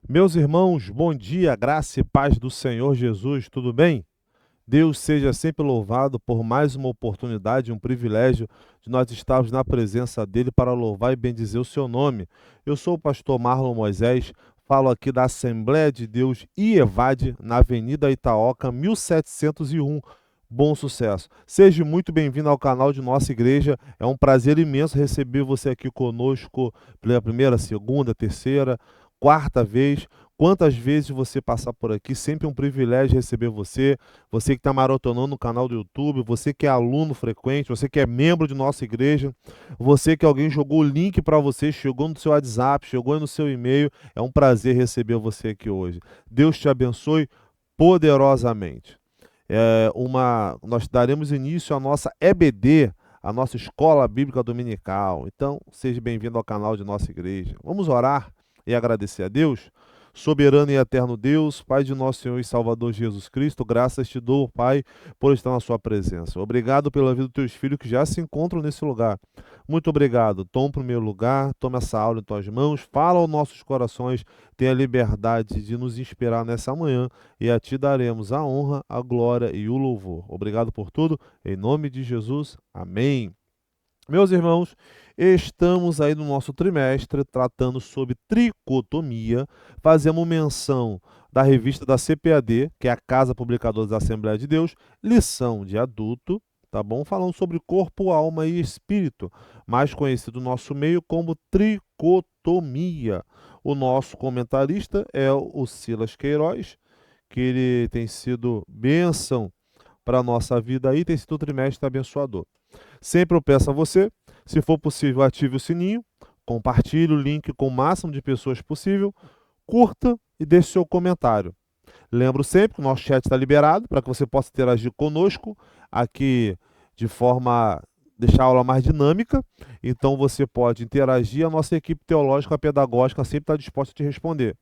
Meus irmãos, bom dia, graça e paz do Senhor Jesus, tudo bem? Deus seja sempre louvado por mais uma oportunidade, um privilégio de nós estarmos na presença dEle para louvar e bendizer o seu nome. Eu sou o pastor Marlon Moisés, falo aqui da Assembleia de Deus IEVAD, na Avenida Itaoca, 1701. Bom sucesso. Seja muito bem-vindo ao canal de nossa igreja. É um prazer imenso receber você aqui conosco pela primeira, segunda, terceira, quarta vez. Quantas vezes você passar por aqui, sempre é um privilégio receber você. Você que está maratonando no canal do YouTube, você que é aluno frequente, você que é membro de nossa igreja, você que alguém jogou o link para você, chegou no seu WhatsApp, chegou aí no seu e-mail. É um prazer receber você aqui hoje. Deus te abençoe poderosamente. Nós daremos início à nossa EBD, a nossa Escola Bíblica Dominical. Então, seja bem-vindo ao canal de nossa igreja. Vamos orar e agradecer a Deus. Soberano e eterno Deus, Pai de nosso Senhor e Salvador Jesus Cristo, graças te dou, Pai, por estar na sua presença. Obrigado pela vida dos teus filhos que já se encontram nesse lugar. Muito obrigado. Toma o primeiro lugar, toma essa aula em tuas mãos, fala aos nossos corações, tenha a liberdade de nos inspirar nessa manhã e a ti daremos a honra, a glória e o louvor. Obrigado por tudo, em nome de Jesus. Amém. Meus irmãos, estamos aí no nosso trimestre tratando sobre tricotomia. Fazemos menção da revista da CPAD, que é a Casa Publicadora da Assembleia de Deus, lição de adulto, tá bom? Falando sobre corpo, alma e espírito, mais conhecido no nosso meio como tricotomia. O nosso comentarista é o Silas Queiroz, que ele tem sido bênção para a nossa vida aí, tem sido um trimestre abençoador. Sempre eu peço a você, se for possível, ative o sininho, compartilhe o link com o máximo de pessoas possível, curta e deixe seu comentário. Lembro sempre que o nosso chat está liberado para que você possa interagir conosco aqui de forma deixar a aula mais dinâmica. Então você pode interagir, a nossa equipe teológica pedagógica sempre está disposta a te responder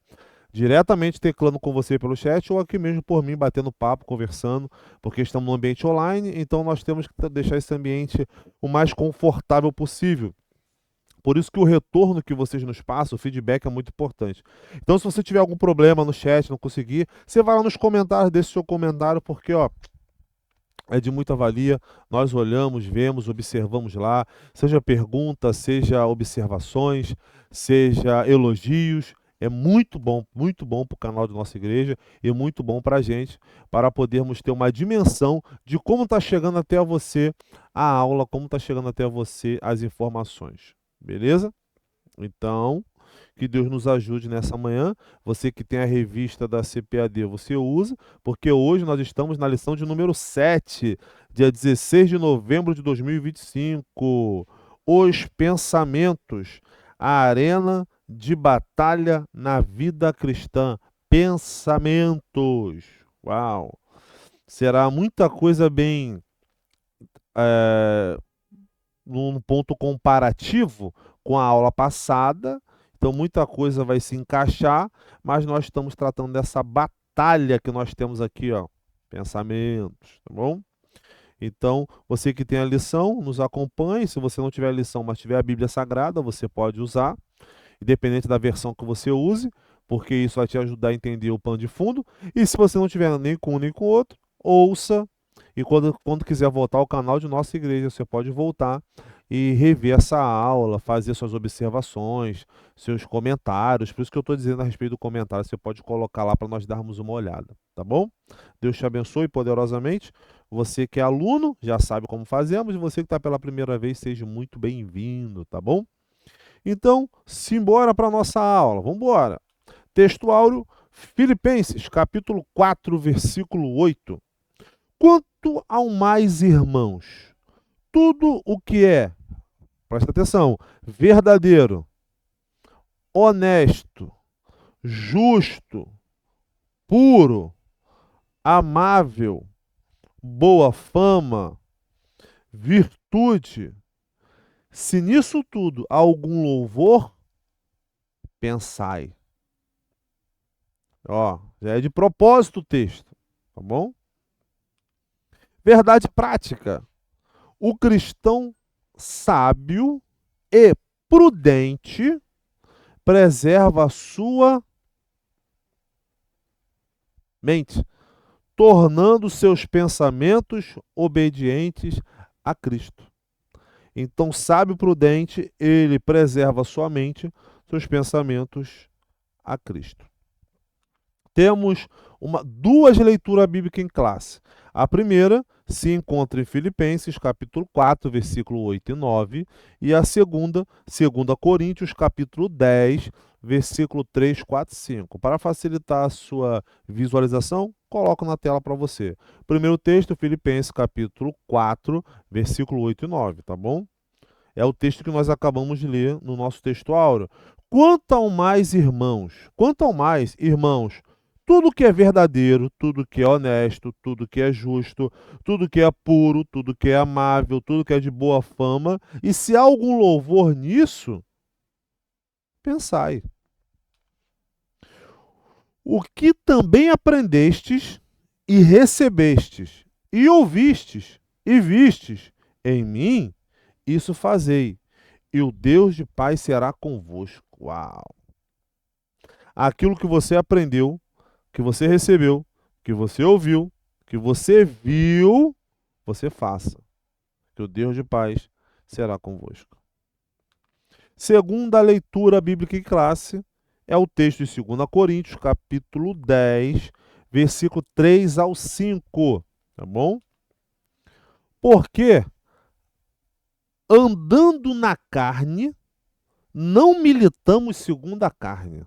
diretamente teclando com você pelo chat ou aqui mesmo por mim, batendo papo, conversando, porque estamos no ambiente online, então nós temos que deixar esse ambiente o mais confortável possível. Por isso que o retorno que vocês nos passam, o feedback é muito importante. Então, se você tiver algum problema no chat, não conseguir, você vai lá nos comentários, deixa o seu comentário, porque ó, é de muita valia. Nós olhamos, vemos, observamos lá, seja pergunta, seja observações, seja elogios. É muito bom para o canal de nossa igreja e muito bom para a gente, para podermos ter uma dimensão de como está chegando até você a aula, como está chegando até você as informações. Beleza? Então, que Deus nos ajude nessa manhã. Você que tem a revista da CPAD, você usa, porque hoje nós estamos na lição de número 7, dia 16 de novembro de 2025. Os pensamentos, a arena de batalha na vida cristã. Pensamentos. Uau! Será muita coisa bem, eh, num ponto comparativo com a aula passada, então muita coisa vai se encaixar, mas nós estamos tratando dessa batalha que nós temos aqui, ó, pensamentos, tá bom? Então, você que tem a lição, nos acompanhe. Se você não tiver a lição, mas tiver a Bíblia Sagrada, você pode usar, independente da versão que você use, porque isso vai te ajudar a entender o pano de fundo. E se você não tiver nem com um nem com o outro, ouça. E quando quiser voltar ao canal de nossa igreja, você pode voltar e rever essa aula, fazer suas observações, seus comentários. Por isso que eu estou dizendo a respeito do comentário, você pode colocar lá para nós darmos uma olhada, tá bom? Deus te abençoe poderosamente. Você que é aluno, já sabe como fazemos, e você que está pela primeira vez, seja muito bem-vindo, tá bom? Então, simbora para a nossa aula. Vamos embora. Texto áureo, Filipenses, capítulo 4, versículo 8. Quanto ao mais, irmãos, tudo o que é, presta atenção, verdadeiro, honesto, justo, puro, amável, boa fama, virtude, se nisso tudo há algum louvor, pensai. Ó, já é de propósito o texto, tá bom? Verdade prática. O cristão sábio e prudente preserva a sua mente, tornando seus pensamentos obedientes a Cristo. Então, sábio e prudente, ele preserva a sua mente, seus pensamentos a Cristo. Temos duas leituras bíblicas em classe. A primeira se encontra em Filipenses, capítulo 4, versículo 8 e 9, e a segunda, 2 Coríntios, capítulo 10, versículo 3, 4 e 5. Para facilitar a sua visualização, coloco na tela para você. Primeiro texto, Filipenses, capítulo 4, versículo 8 e 9, tá bom? É o texto que nós acabamos de ler no nosso texto áureo. Quanto ao mais, irmãos, tudo que é verdadeiro, tudo que é honesto, tudo que é justo, tudo que é puro, tudo que é amável, tudo que é de boa fama, e se há algum louvor nisso, pensai. O que também aprendestes e recebestes, e ouvistes, e vistes em mim, isso fazei, e o Deus de paz será convosco. Uau! Aquilo que você aprendeu, que você recebeu, que você ouviu, que você viu, você faça, que o Deus de paz será convosco. Segunda leitura bíblica em classe é o texto de 2 Coríntios, capítulo 10, versículo 3 ao 5, tá bom? Porque andando na carne, não militamos segundo a carne.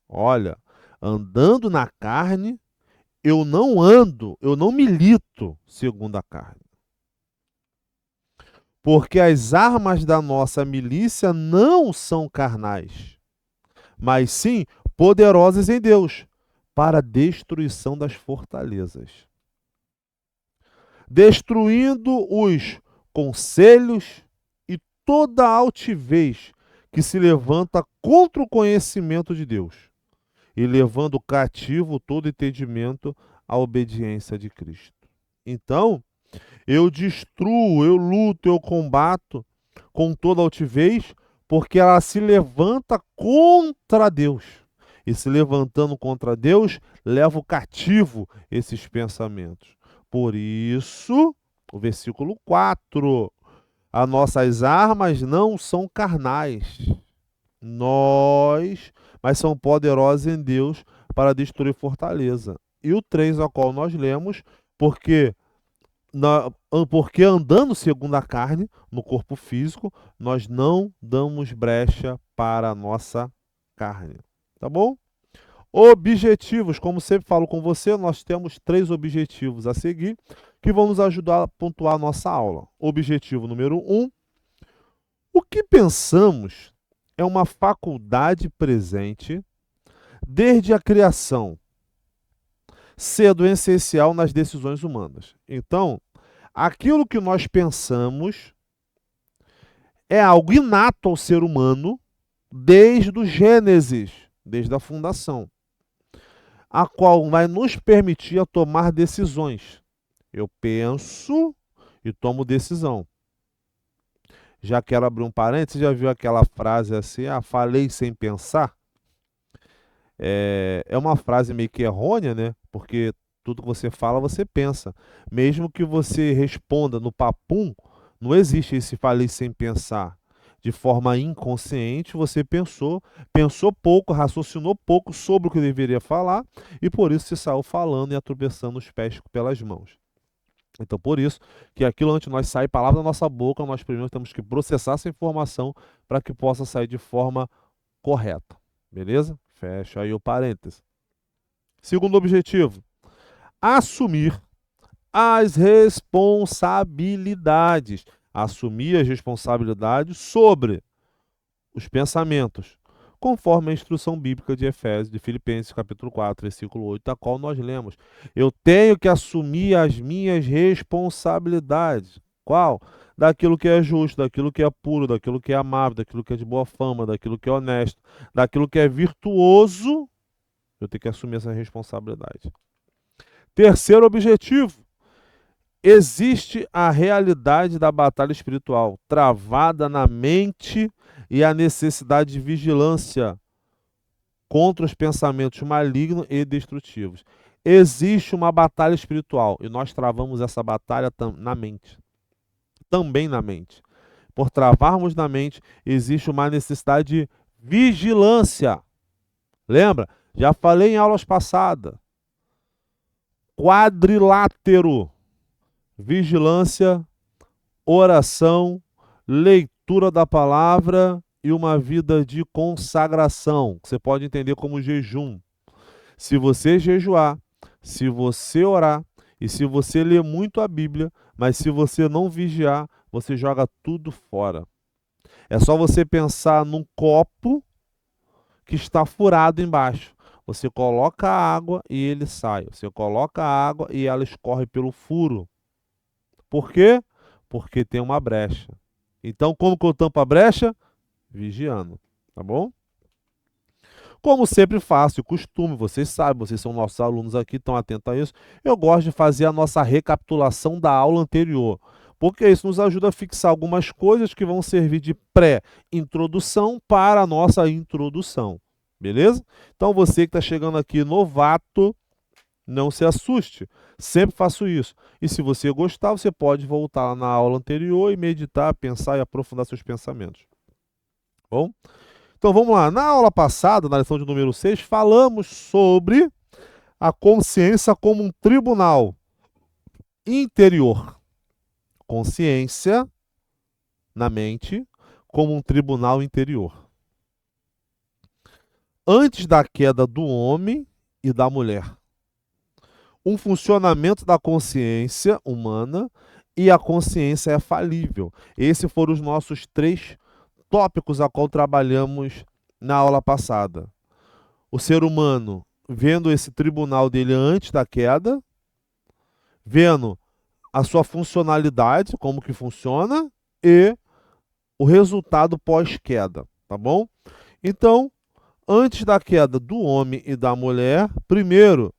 Olha, andando na carne, eu não milito segundo a carne. Porque as armas da nossa milícia não são carnais, mas sim poderosas em Deus, para a destruição das fortalezas, destruindo os conselhos e toda a altivez que se levanta contra o conhecimento de Deus, e levando cativo todo entendimento à obediência de Cristo. Então, eu destruo, eu luto, eu combato com toda altivez, porque ela se levanta contra Deus. E se levantando contra Deus, leva cativo esses pensamentos. Por isso, o versículo 4, as nossas armas não são carnais, mas são poderosas em Deus para destruir fortaleza. E o 3, ao qual nós lemos, porque andando segundo a carne, no corpo físico, nós não damos brecha para a nossa carne. Tá bom? Objetivos, como sempre falo com você, nós temos 3 objetivos a seguir que vão nos ajudar a pontuar a nossa aula. Objetivo número 1, o que pensamos é uma faculdade presente desde a criação, sendo essencial nas decisões humanas. Então, aquilo que nós pensamos é algo inato ao ser humano desde o Gênesis, desde a fundação, a qual vai nos permitir a tomar decisões. Eu penso e tomo decisão. Já quero abrir um parênteses, já viu aquela frase assim, falei sem pensar? É uma frase meio que errônea, né? Porque tudo que você fala, você pensa. Mesmo que você responda no papum, não existe esse falei sem pensar. De forma inconsciente, você pensou pouco, raciocinou pouco sobre o que deveria falar e por isso você saiu falando e atropeçando os pés pelas mãos. Então, por isso que aquilo antes de nós sair palavra da nossa boca, nós primeiro temos que processar essa informação para que possa sair de forma correta. Beleza? Fecha aí o parênteses. Segundo objetivo, assumir as responsabilidades. Assumir as responsabilidades sobre os pensamentos, conforme a instrução bíblica de Efésios, de Filipenses, capítulo 4, versículo 8, da qual nós lemos. Eu tenho que assumir as minhas responsabilidades. Qual? daquilo que é justo, daquilo que é puro, daquilo que é amável, daquilo que é de boa fama, daquilo que é honesto, daquilo que é virtuoso, eu tenho que assumir essa responsabilidade. Terceiro objetivo, existe a realidade da batalha espiritual, travada na mente e a necessidade de vigilância contra os pensamentos malignos e destrutivos. Existe uma batalha espiritual e nós travamos essa batalha na mente, também na mente. Por travarmos na mente, existe uma necessidade de vigilância. Lembra? Já falei em aulas passadas. Quadrilátero: vigilância, oração, leitura da palavra e uma vida de consagração, que você pode entender como jejum. Se você jejuar, se você orar e se você ler muito a Bíblia, mas se você não vigiar, você joga tudo fora. É só você pensar num copo que está furado embaixo. Você coloca a água e ele sai. Você coloca a água e ela escorre pelo furo. Por quê? Porque tem uma brecha. Então, como que eu tampo a brecha? Vigiando. Tá bom? Como sempre faço, de costume, vocês sabem, vocês são nossos alunos aqui, estão atentos a isso. Eu gosto de fazer a nossa recapitulação da aula anterior, porque isso nos ajuda a fixar algumas coisas que vão servir de pré-introdução para a nossa introdução. Beleza? Então, você que está chegando aqui novato, não se assuste. Sempre faço isso. E se você gostar, você pode voltar lá na aula anterior e meditar, pensar e aprofundar seus pensamentos. Bom? Então vamos lá. Na aula passada, na lição de número 6, falamos sobre a consciência como um tribunal interior. Consciência na mente como um tribunal interior. Antes da queda do homem e da mulher. Um funcionamento da consciência humana e a consciência é falível. Esses foram os nossos 3 tópicos a qual trabalhamos na aula passada. O ser humano vendo esse tribunal dele antes da queda, vendo a sua funcionalidade, como que funciona, e o resultado pós-queda, tá bom? Então, antes da queda do homem e da mulher, primeiro,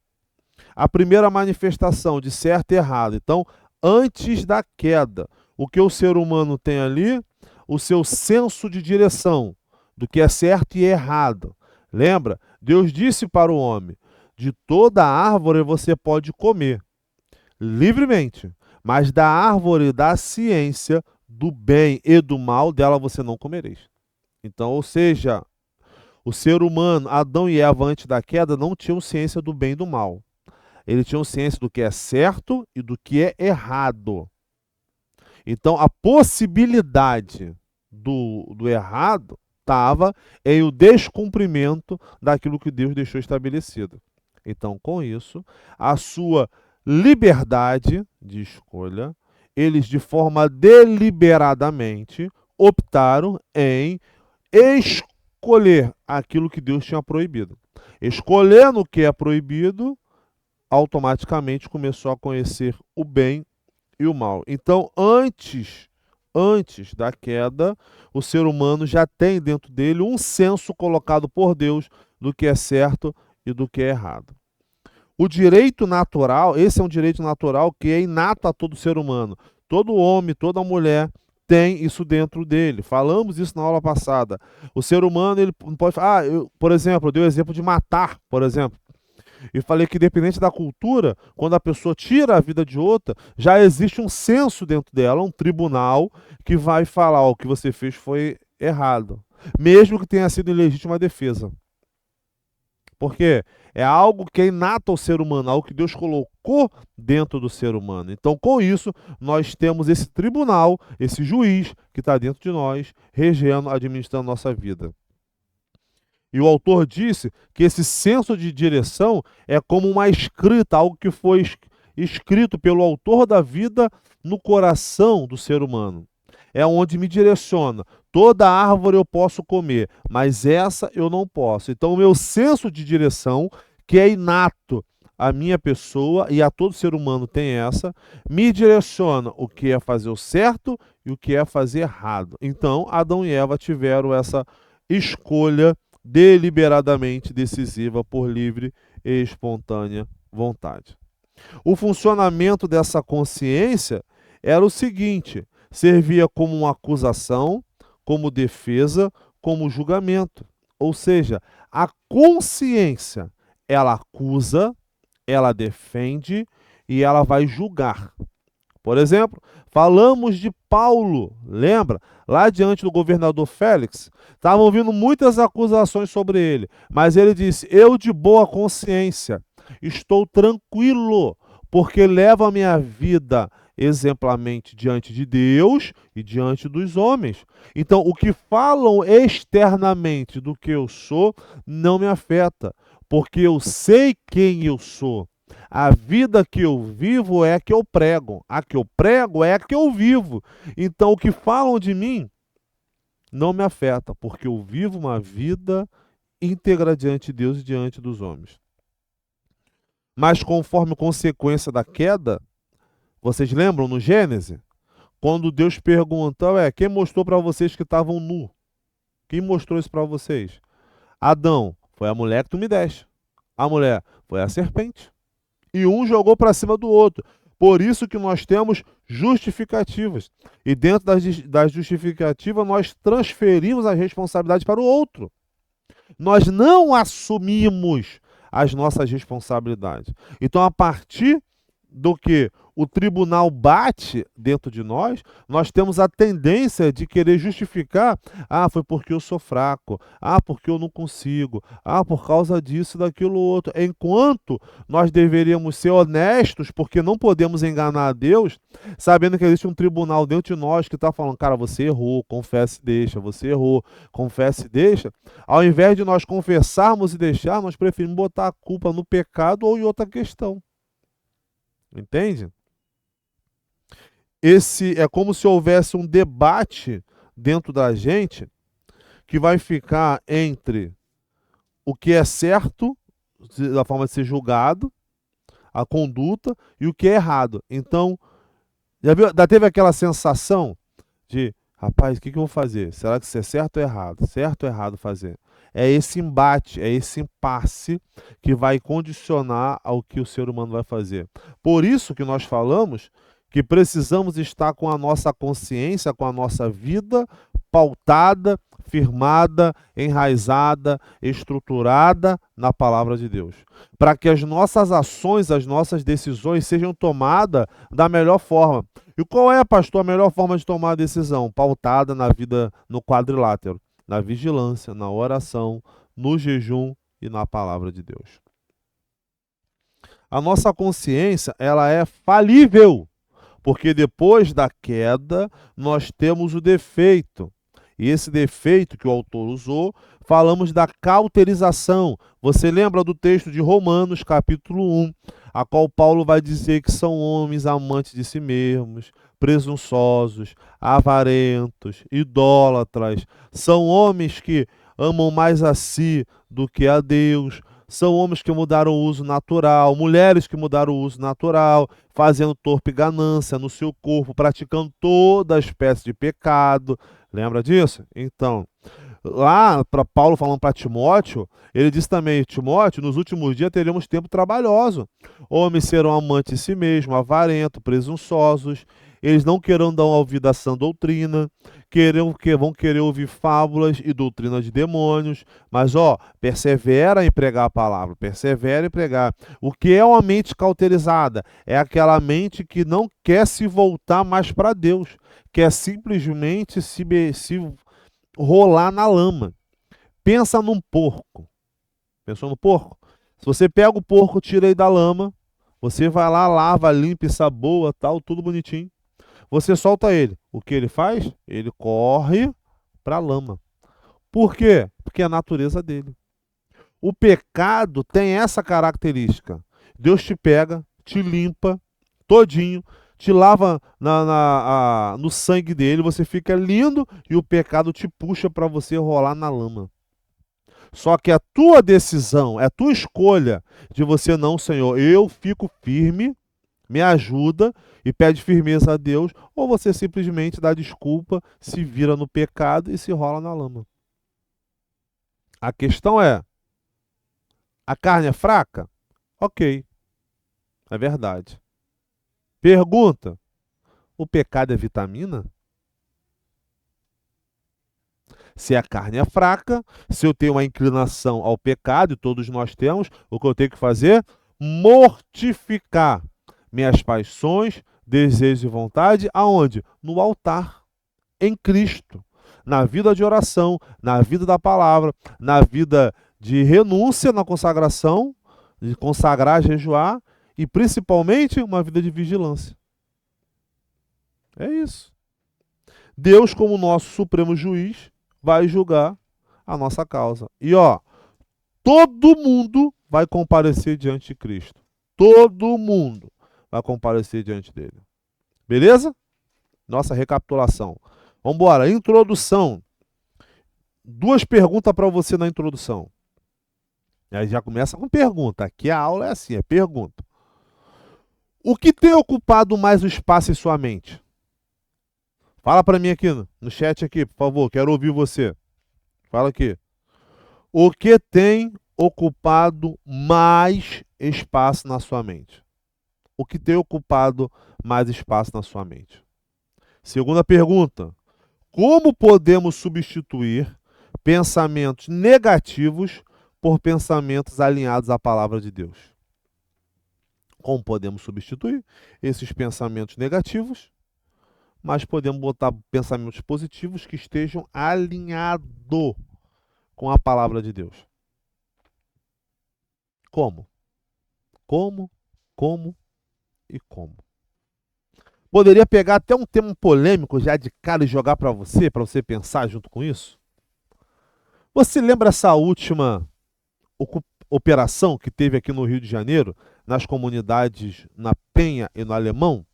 a primeira manifestação de certo e errado. Então, antes da queda, o que o ser humano tem ali? O seu senso de direção do que é certo e errado. Lembra? Deus disse para o homem: de toda árvore você pode comer livremente, mas da árvore da ciência do bem e do mal, dela você não comereis. Então, ou seja, o ser humano, Adão e Eva, antes da queda, não tinham ciência do bem e do mal. Eles tinham ciência do que é certo e do que é errado. Então, a possibilidade do errado estava em o descumprimento daquilo que Deus deixou estabelecido. Então, com isso, a sua liberdade de escolha, eles de forma deliberadamente optaram em escolher aquilo que Deus tinha proibido. Escolhendo o que é proibido, automaticamente começou a conhecer o bem e o mal. Então, antes da queda, o ser humano já tem dentro dele um senso colocado por Deus do que é certo e do que é errado. O direito natural, esse é um direito natural que é inato a todo ser humano. Todo homem, toda mulher tem isso dentro dele. Falamos isso na aula passada. O ser humano, ele não pode... por exemplo, eu dei o exemplo de matar, por exemplo. E falei que, independente da cultura, quando a pessoa tira a vida de outra, já existe um senso dentro dela, um tribunal que vai falar: o que você fez foi errado, mesmo que tenha sido em legítima defesa. Porque é algo que é inato ao ser humano, algo que Deus colocou dentro do ser humano. Então, com isso, nós temos esse tribunal, esse juiz que está dentro de nós, regendo, administrando nossa vida. E o autor disse que esse senso de direção é como uma escrita, algo que foi escrito pelo autor da vida no coração do ser humano. É onde me direciona. Toda árvore eu posso comer, mas essa eu não posso. Então, o meu senso de direção, que é inato a minha pessoa, e a todo ser humano tem essa, me direciona o que é fazer o certo e o que é fazer errado. Então, Adão e Eva tiveram essa escolha deliberadamente decisiva por livre e espontânea vontade. O funcionamento dessa consciência era o seguinte: servia como uma acusação, como defesa, como julgamento. Ou seja, a consciência, ela acusa, ela defende e ela vai julgar. Por exemplo, falamos de Paulo, lembra? Lá diante do governador Félix, estavam vindo muitas acusações sobre ele, mas ele disse: eu de boa consciência, estou tranquilo, porque levo a minha vida exemplarmente diante de Deus e diante dos homens. Então, o que falam externamente do que eu sou não me afeta, porque eu sei quem eu sou. A vida que eu vivo é a que eu prego. A que eu prego é a que eu vivo. Então, o que falam de mim não me afeta, porque eu vivo uma vida íntegra diante de Deus e diante dos homens. Mas, conforme consequência da queda, vocês lembram no Gênesis? Quando Deus perguntou, quem mostrou para vocês que estavam nu? Quem mostrou isso para vocês? Adão, foi a mulher que tu me deste. A mulher, foi a serpente. E um jogou para cima do outro. Por isso que nós temos justificativas. E dentro das justificativas, nós transferimos a responsabilidade para o outro. Nós não assumimos as nossas responsabilidades. Então, a partir do que o tribunal bate dentro de nós temos a tendência de querer justificar: foi porque eu sou fraco, porque eu não consigo, por causa disso, daquilo outro. Enquanto nós deveríamos ser honestos, porque não podemos enganar a Deus, sabendo que existe um tribunal dentro de nós que está falando: cara, você errou, confesse e deixa, você errou, confesse e deixa. Ao invés de nós confessarmos e deixar, nós preferimos botar a culpa no pecado ou em outra questão. Entende? Esse é como se houvesse um debate dentro da gente que vai ficar entre o que é certo, da forma de ser julgado, a conduta, e o que é errado. Então, já teve aquela sensação de: rapaz, o que eu vou fazer? Será que isso é certo ou errado? Certo ou errado fazer? É esse embate, é esse impasse que vai condicionar ao que o ser humano vai fazer. Por isso que nós falamos que precisamos estar com a nossa consciência, com a nossa vida pautada, firmada, enraizada, estruturada na palavra de Deus, para que as nossas ações, as nossas decisões sejam tomadas da melhor forma. E qual é, pastor, a melhor forma de tomar a decisão? Pautada na vida, no quadrilátero, na vigilância, na oração, no jejum e na palavra de Deus. A nossa consciência, ela é falível, porque depois da queda nós temos o defeito. E esse defeito que o autor usou, falamos da cauterização. Você lembra do texto de Romanos, capítulo 1, a qual Paulo vai dizer que são homens amantes de si mesmos, presunçosos, avarentos, idólatras. São homens que amam mais a si do que a Deus. São homens que mudaram o uso natural, mulheres que mudaram o uso natural, fazendo torpe ganância no seu corpo, praticando toda espécie de pecado. Lembra disso? Então, lá para Paulo falando para Timóteo, ele diz também: Timóteo, nos últimos dias teremos tempo trabalhoso. Homens serão amantes de si mesmos, avarentos, presunçosos. Eles não querão dar ouvido à sã doutrina, vão querer ouvir fábulas e doutrina de demônios. Mas, persevera em pregar a palavra, persevera em pregar. O que é uma mente cauterizada? É aquela mente que não quer se voltar mais para Deus, quer simplesmente se rolar na lama. Pensa num porco. Pensou no porco? Se você pega o porco, tira ele da lama, você vai lá, lava, limpa, saboa, tal, tudo bonitinho. Você solta ele. O que ele faz? Ele corre para a lama. Por quê? Porque é a natureza dele. O pecado tem essa característica. Deus te pega, te limpa todinho, te lava no sangue dele, você fica lindo e o pecado te puxa para você rolar na lama. Só que a tua decisão, é a tua escolha de você não, Senhor, eu fico firme, me ajuda e pede firmeza a Deus, ou você simplesmente dá desculpa, se vira no pecado e se rola na lama. A questão é, a carne é fraca? Ok, é verdade. Pergunta, o pecado é vitamina? Se a carne é fraca, se eu tenho uma inclinação ao pecado, e todos nós temos, o que eu tenho que fazer? Mortificar minhas paixões, desejos e vontade, aonde? No altar, em Cristo. Na vida de oração, na vida da palavra, na vida de renúncia na consagração, de consagrar, jejuar, e principalmente uma vida de vigilância. É isso. Deus, como nosso supremo juiz, vai julgar a nossa causa. E ó, todo mundo vai comparecer diante de Cristo. Todo mundo vai comparecer diante dele. Beleza? Nossa recapitulação. Vamos embora. Introdução. Duas perguntas para você na introdução. Aí já começa com pergunta. Aqui a aula é assim, é pergunta. O que tem ocupado mais o espaço em sua mente? Fala para mim aqui no chat aqui, por favor. Quero ouvir você. Fala aqui. O que tem ocupado mais espaço na sua mente? O que tem ocupado mais espaço na sua mente? Segunda pergunta. Como podemos substituir pensamentos negativos por pensamentos alinhados à palavra de Deus? Como podemos substituir esses pensamentos negativos, mas podemos botar pensamentos positivos que estejam alinhados com a palavra de Deus? Como? Como? Como? E como? Poderia pegar até um tema polêmico já de cara e jogar para você pensar junto com isso? Você lembra essa última operação que teve aqui no Rio de Janeiro, nas comunidades na Penha e no Alemão?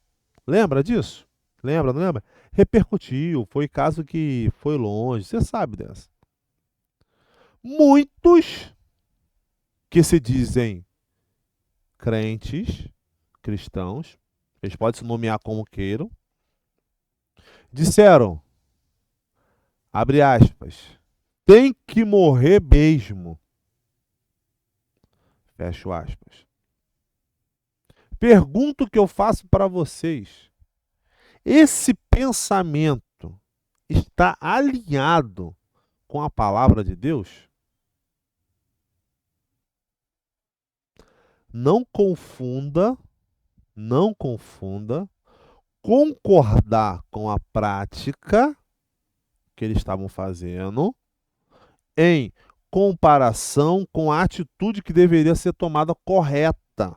Lembra disso? Lembra, não lembra? Repercutiu, foi caso que foi longe, você sabe dessa. Muitos que se dizem crentes, cristãos, eles podem se nomear como queiram, disseram, abre aspas, tem que morrer mesmo. Fecho aspas. Pergunto que eu faço para vocês. Esse pensamento está alinhado com a palavra de Deus? Não confunda, não confunda concordar com a prática que eles estavam fazendo em comparação com a atitude que deveria ser tomada correta.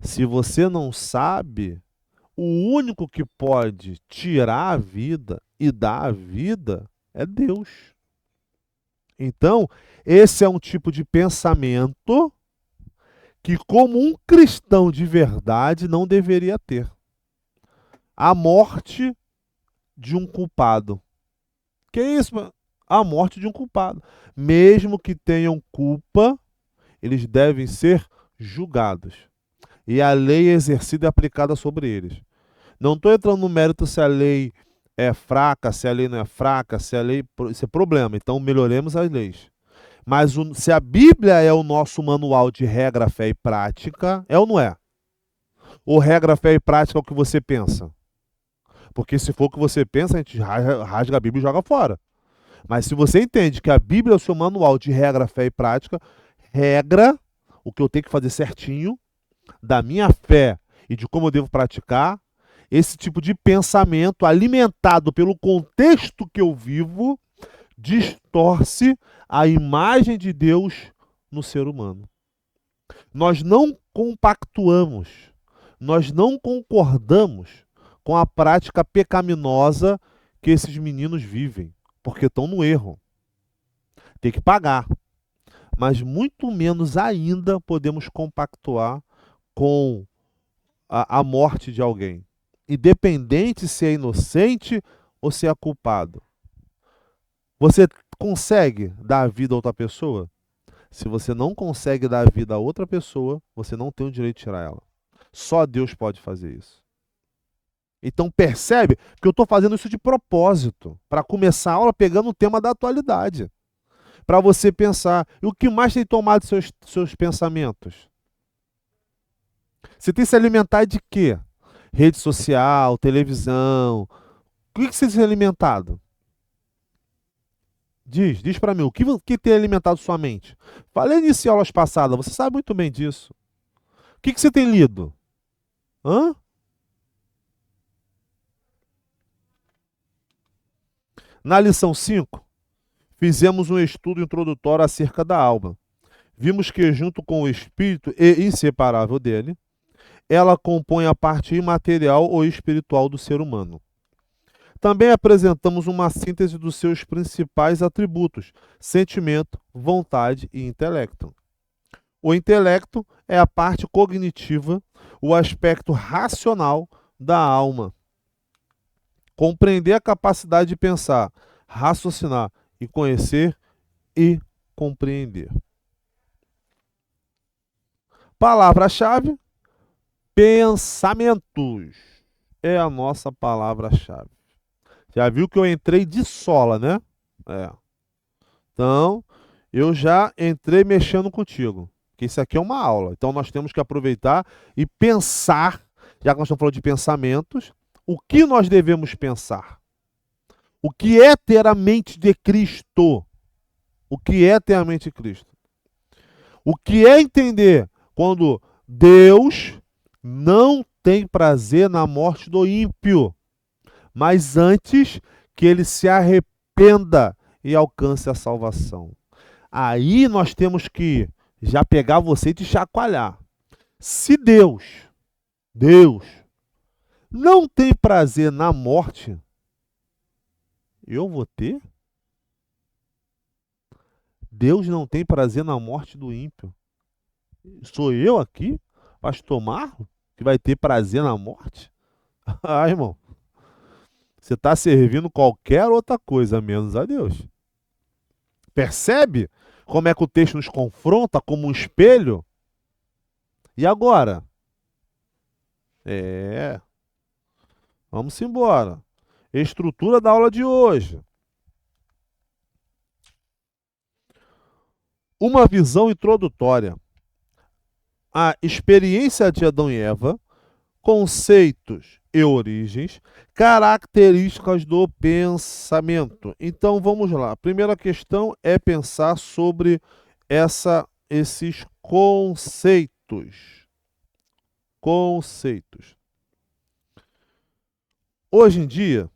Se você não sabe, o único que pode tirar a vida e dar a vida é Deus. Então, esse é um tipo de pensamento que, como um cristão de verdade, não deveria ter. A morte de um culpado. Que isso, mano? A morte de um culpado. Mesmo que tenham culpa, eles devem ser julgados. E a lei é exercida e aplicada sobre eles. Não estou entrando no mérito se a lei é fraca, se a lei não é fraca, se a lei. Isso é problema. Então melhoremos as leis. Mas se a Bíblia é o nosso manual de regra, fé e prática, é ou não é? Ou regra, fé e prática é o que você pensa? Porque se for o que você pensa, a gente rasga a Bíblia e joga fora. Mas se você entende que a Bíblia é o seu manual de regra, fé e prática, regra, o que eu tenho que fazer certinho, da minha fé e de como eu devo praticar, esse tipo de pensamento alimentado pelo contexto que eu vivo, distorce a imagem de Deus no ser humano. Nós não compactuamos, nós não concordamos com a prática pecaminosa que esses meninos vivem, porque estão no erro. Tem que pagar. Mas muito menos ainda podemos compactuar com a morte de alguém, independente se é inocente ou se é culpado. Você consegue dar vida a outra pessoa? Se você não consegue dar vida a outra pessoa, você não tem o direito de tirar ela. Só Deus pode fazer isso. Então percebe que eu estou fazendo isso de propósito, para começar a aula pegando o tema da atualidade, para você pensar. E o que mais tem tomado seus pensamentos? Você tem se alimentado de quê? Rede social, televisão. O que você tem se alimentado? Diz para mim, o que tem alimentado sua mente? Falei nisso em aulas passadas, você sabe muito bem disso. O que você tem lido? Hã? Na lição 5, fizemos um estudo introdutório acerca da alma. Vimos que, junto com o espírito e inseparável dele, ela compõe a parte imaterial ou espiritual do ser humano. Também apresentamos uma síntese dos seus principais atributos: sentimento, vontade e intelecto. O intelecto é a parte cognitiva, o aspecto racional da alma. Compreender a capacidade de pensar, raciocinar e conhecer e compreender. Palavra-chave: pensamentos. É a nossa palavra-chave. Já viu que eu entrei de sola, né? É. Então, eu já entrei mexendo contigo. Porque isso aqui é uma aula. Então, nós temos que aproveitar e pensar, já que nós estamos falando de pensamentos, o que nós devemos pensar? O que é ter a mente de Cristo? O que é ter a mente de Cristo? O que é entender quando Deus não tem prazer na morte do ímpio, mas antes que ele se arrependa e alcance a salvação. Aí nós temos que já pegar você e te chacoalhar. Se Deus não tem prazer na morte, eu vou ter? Deus não tem prazer na morte do ímpio. Sou eu aqui, pastor Marlon, que vai ter prazer na morte? Ah, irmão, você está servindo qualquer outra coisa menos a Deus. Percebe como é que o texto nos confronta como um espelho? E agora? Vamos embora. Estrutura da aula de hoje. Uma visão introdutória. A experiência de Adão e Eva, conceitos e origens, características do pensamento. Então vamos lá. A primeira questão é pensar sobre esses conceitos. Conceitos. Hoje em dia,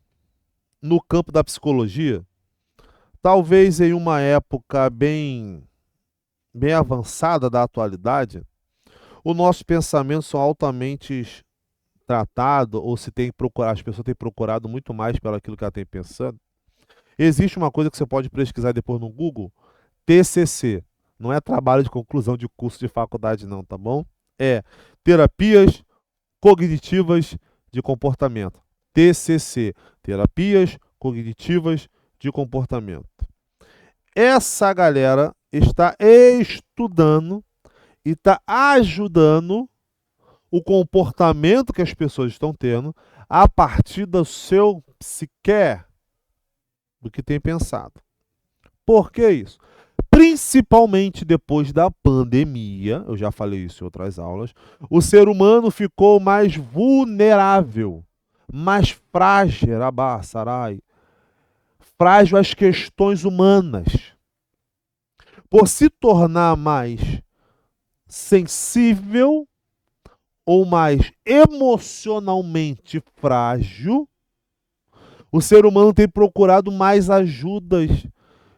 no campo da psicologia, talvez em uma época bem avançada da atualidade, os nossos pensamentos são altamente tratados, ou se tem procurado, as pessoas têm procurado muito mais pelo aquilo que ela tem pensando. Existe uma coisa que você pode pesquisar depois no Google, TCC. Não é trabalho de conclusão de curso de faculdade não, tá bom? É terapias cognitivas de comportamento. TCC, terapias cognitivas de comportamento. Essa galera está estudando e está ajudando o comportamento que as pessoas estão tendo a partir do seu psique, do que tem pensado. Por que isso? Principalmente depois da pandemia, eu já falei isso em outras aulas, o ser humano ficou mais vulnerável, mais frágil, frágil às questões humanas. Por se tornar mais sensível ou mais emocionalmente frágil, o ser humano tem procurado mais ajudas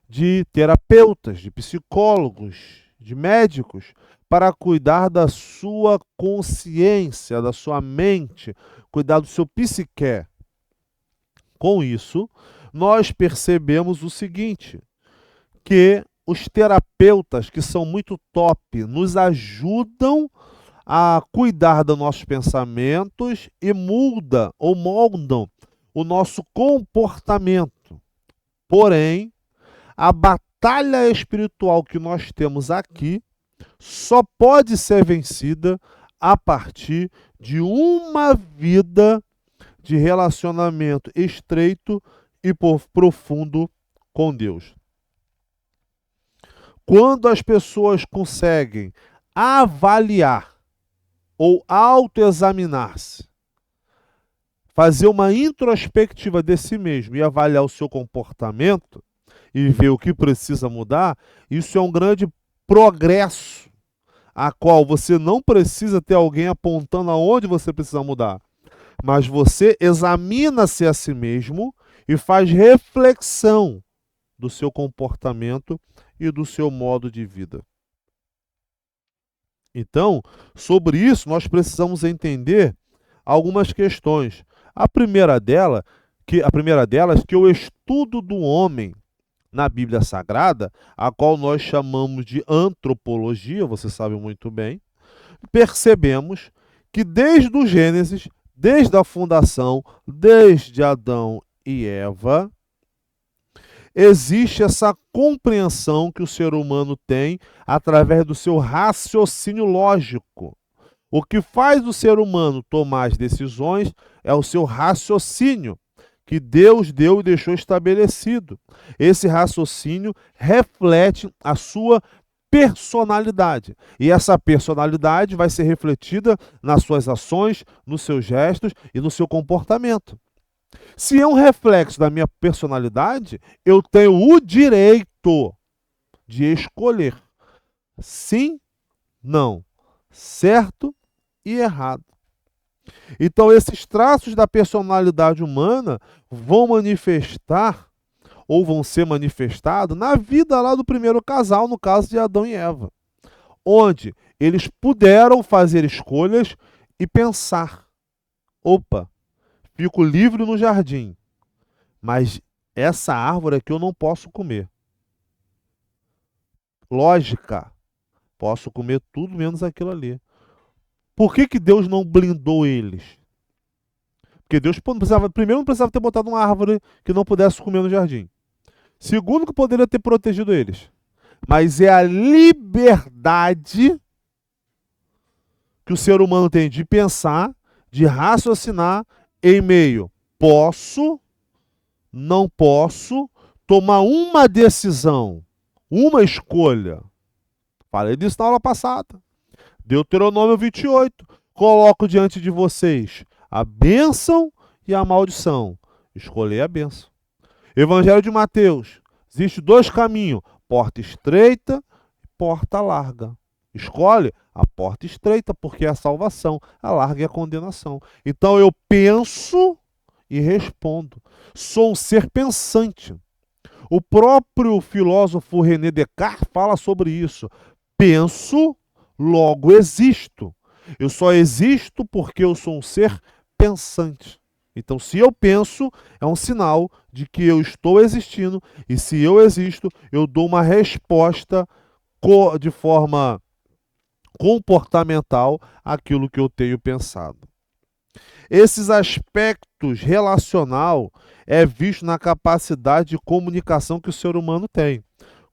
de terapeutas, de psicólogos, de médicos, para cuidar da sua consciência, da sua mente, cuidar do seu psique. Com isso, nós percebemos o seguinte, que os terapeutas, que são muito top, nos ajudam a cuidar dos nossos pensamentos e moldam o nosso comportamento. Porém, a batalha espiritual que nós temos aqui só pode ser vencida a partir de uma vida de relacionamento estreito e profundo com Deus. Quando as pessoas conseguem avaliar ou autoexaminar-se, fazer uma introspectiva de si mesmo e avaliar o seu comportamento e ver o que precisa mudar, isso é um grande progresso, a qual você não precisa ter alguém apontando aonde você precisa mudar, mas você examina-se a si mesmo e faz reflexão do seu comportamento e do seu modo de vida. Então, sobre isso, nós precisamos entender algumas questões. A primeira delas, que o estudo do homem na Bíblia Sagrada, a qual nós chamamos de antropologia, você sabe muito bem, percebemos que desde o Gênesis, desde a fundação, desde Adão e Eva, existe essa compreensão que o ser humano tem através do seu raciocínio lógico. O que faz o ser humano tomar as decisões é o seu raciocínio, que Deus deu e deixou estabelecido. Esse raciocínio reflete a sua personalidade. E essa personalidade vai ser refletida nas suas ações, nos seus gestos e no seu comportamento. Se é um reflexo da minha personalidade, eu tenho o direito de escolher sim, não, certo e errado. Então, esses traços da personalidade humana vão manifestar ou vão ser manifestados na vida lá do primeiro casal, no caso de Adão e Eva, onde eles puderam fazer escolhas e pensar: opa, fico livre no jardim, mas essa árvore aqui eu não posso comer. Lógica, posso comer tudo menos aquilo ali. Por que Deus não blindou eles? Porque Deus primeiro não precisava ter botado uma árvore que não pudesse comer no jardim. Segundo, que poderia ter protegido eles. Mas é a liberdade que o ser humano tem de pensar, de raciocinar em meio posso, não posso, tomar uma decisão, uma escolha. Falei disso na aula passada. Deuteronômio 28. Coloco diante de vocês a bênção e a maldição. Escolhei a bênção. Evangelho de Mateus. Existem dois caminhos: porta estreita e porta larga. Escolhe a porta estreita, porque é a salvação. A larga é a condenação. Então eu penso e respondo. Sou um ser pensante. O próprio filósofo René Descartes fala sobre isso. Penso, logo existo. Eu só existo porque eu sou um ser pensante. Então, se eu penso, é um sinal de que eu estou existindo. E se eu existo, eu dou uma resposta de forma comportamental àquilo que eu tenho pensado. Esses aspectos relacional é visto na capacidade de comunicação que o ser humano tem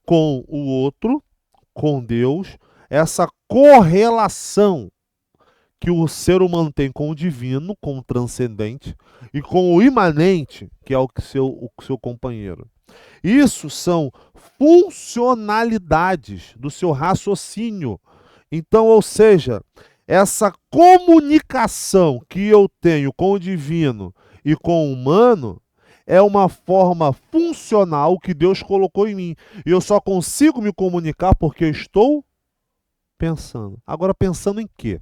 com o outro, com Deus, essa correlação que o ser humano tem com o divino, com o transcendente, e com o imanente, que é o seu companheiro. Isso são funcionalidades do seu raciocínio. Então, ou seja, essa comunicação que eu tenho com o divino e com o humano é uma forma funcional que Deus colocou em mim. E eu só consigo me comunicar porque eu estou pensando. Agora, pensando em quê?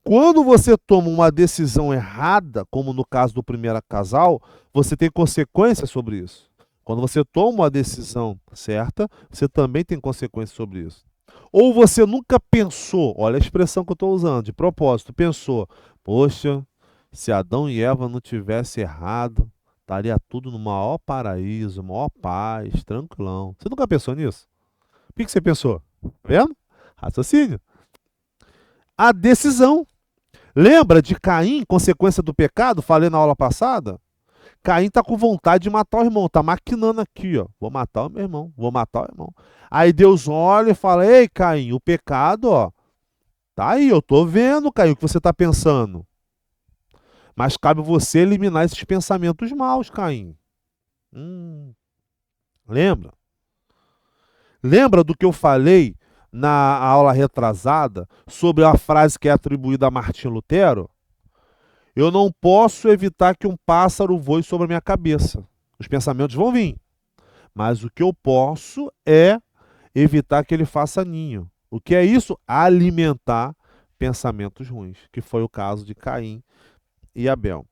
Quando você toma uma decisão errada, como no caso do primeiro casal, você tem consequências sobre isso. Quando você toma uma decisão certa, você também tem consequências sobre isso. Ou você nunca pensou, olha a expressão que eu estou usando, de propósito, pensou: poxa, se Adão e Eva não tivessem errado, estaria tudo no maior paraíso, maior paz, tranquilão. Você nunca pensou nisso? O que você pensou? Tá vendo? Raciocínio. A decisão. Lembra de Caim, consequência do pecado? Falei na aula passada. Caim está com vontade de matar o irmão, está maquinando aqui, ó. Vou matar o meu irmão, vou matar o irmão. Aí Deus olha e fala: ei, Caim, o pecado, ó, tá aí, eu tô vendo, Caim, o que você está pensando. Mas cabe você eliminar esses pensamentos maus, Caim. Lembra? Lembra do que eu falei na aula retrasada sobre a frase que é atribuída a Martim Lutero? Eu não posso evitar que um pássaro voe sobre a minha cabeça. Os pensamentos vão vir. Mas o que eu posso é evitar que ele faça ninho. O que é isso? Alimentar pensamentos ruins, que foi o caso de Caim e Abel.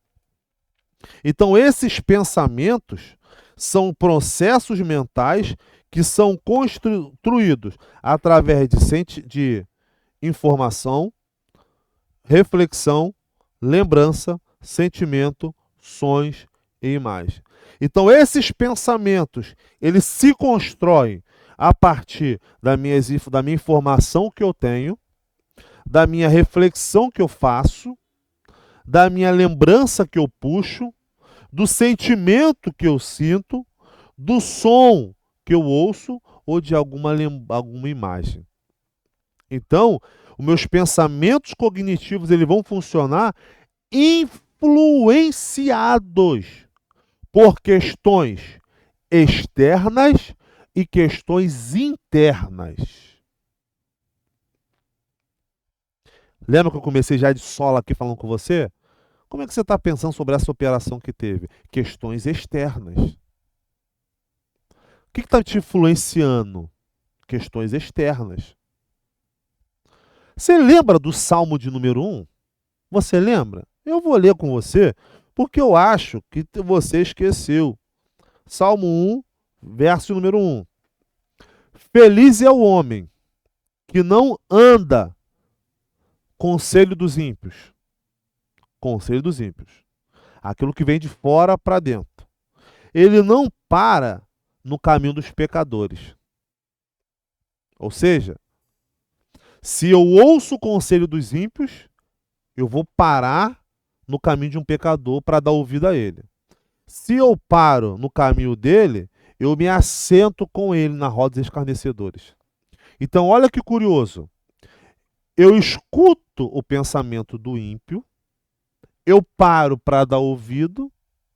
Então, esses pensamentos são processos mentais que são construídos através de informação, reflexão, lembrança, sentimento, sonhos e imagem. Então, esses pensamentos, eles se constroem a partir da minha informação que eu tenho, da minha reflexão que eu faço, da minha lembrança que eu puxo, do sentimento que eu sinto, do som que eu ouço ou de alguma imagem. Então, os meus pensamentos cognitivos eles vão funcionar influenciados por questões externas e questões internas. Lembra que eu comecei já de sola aqui falando com você? Como é que você está pensando sobre essa operação que teve? Questões externas. O que está te influenciando? Questões externas. Você lembra do Salmo de número 1? Você lembra? Eu vou ler com você, porque eu acho que você esqueceu. Salmo 1, verso número 1. Feliz é o homem que não anda conselho dos ímpios. Conselho dos ímpios. Aquilo que vem de fora para dentro. Ele não para no caminho dos pecadores. Ou seja, se eu ouço o conselho dos ímpios, eu vou parar no caminho de um pecador para dar ouvido a ele. Se eu paro no caminho dele, eu me assento com ele na roda dos escarnecedores. Então, olha que curioso. Eu escuto o pensamento do ímpio, eu paro para dar ouvido,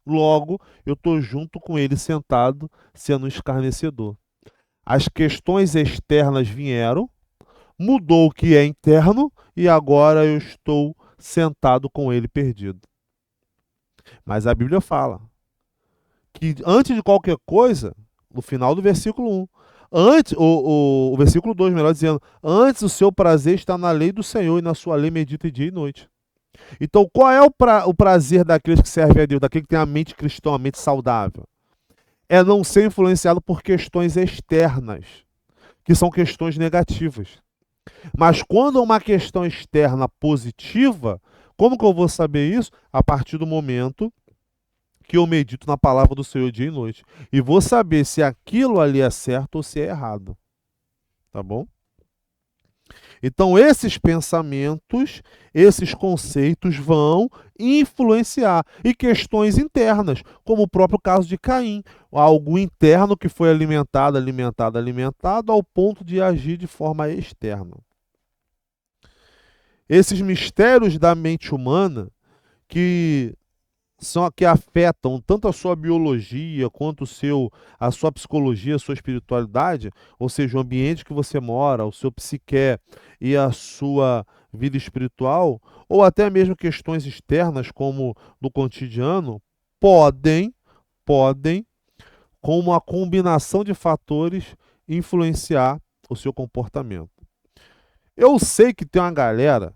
logo eu estou junto com ele sentado, sendo um escarnecedor. As questões externas vieram, mudou o que é interno e agora eu estou sentado com ele perdido. Mas a Bíblia fala que antes de qualquer coisa, no final do versículo 1, antes, o versículo 2, melhor dizendo, antes o seu prazer está na lei do Senhor e na sua lei medita dia e noite. Então, qual é o prazer daqueles que servem a Deus, daquele que tem a mente cristã, a mente saudável? É não ser influenciado por questões externas, que são questões negativas. Mas quando é uma questão externa positiva, como que eu vou saber isso? A partir do momento que eu medito na palavra do Senhor dia e noite. E vou saber se aquilo ali é certo ou se é errado. Tá bom? Então, esses pensamentos, esses conceitos vão influenciar. E questões internas, como o próprio caso de Caim. Algo interno que foi alimentado, ao ponto de agir de forma externa. Esses mistérios da mente humana que afetam tanto a sua biologia quanto a sua psicologia, a sua espiritualidade, ou seja, o ambiente que você mora, o seu psique e a sua vida espiritual, ou até mesmo questões externas como no cotidiano, podem, com uma combinação de fatores, influenciar o seu comportamento. Eu sei que tem uma galera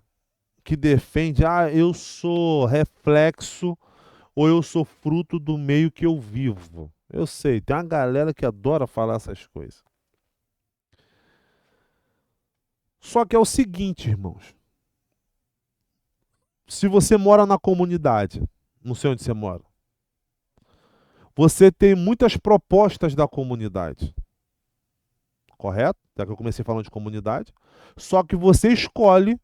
que defende, eu sou reflexo ou eu sou fruto do meio que eu vivo. Eu sei, tem uma galera que adora falar essas coisas. Só que é o seguinte, irmãos. Se você mora na comunidade, não sei onde você mora, você tem muitas propostas da comunidade. Correto? Já que eu comecei falando de comunidade. Só que você escolhe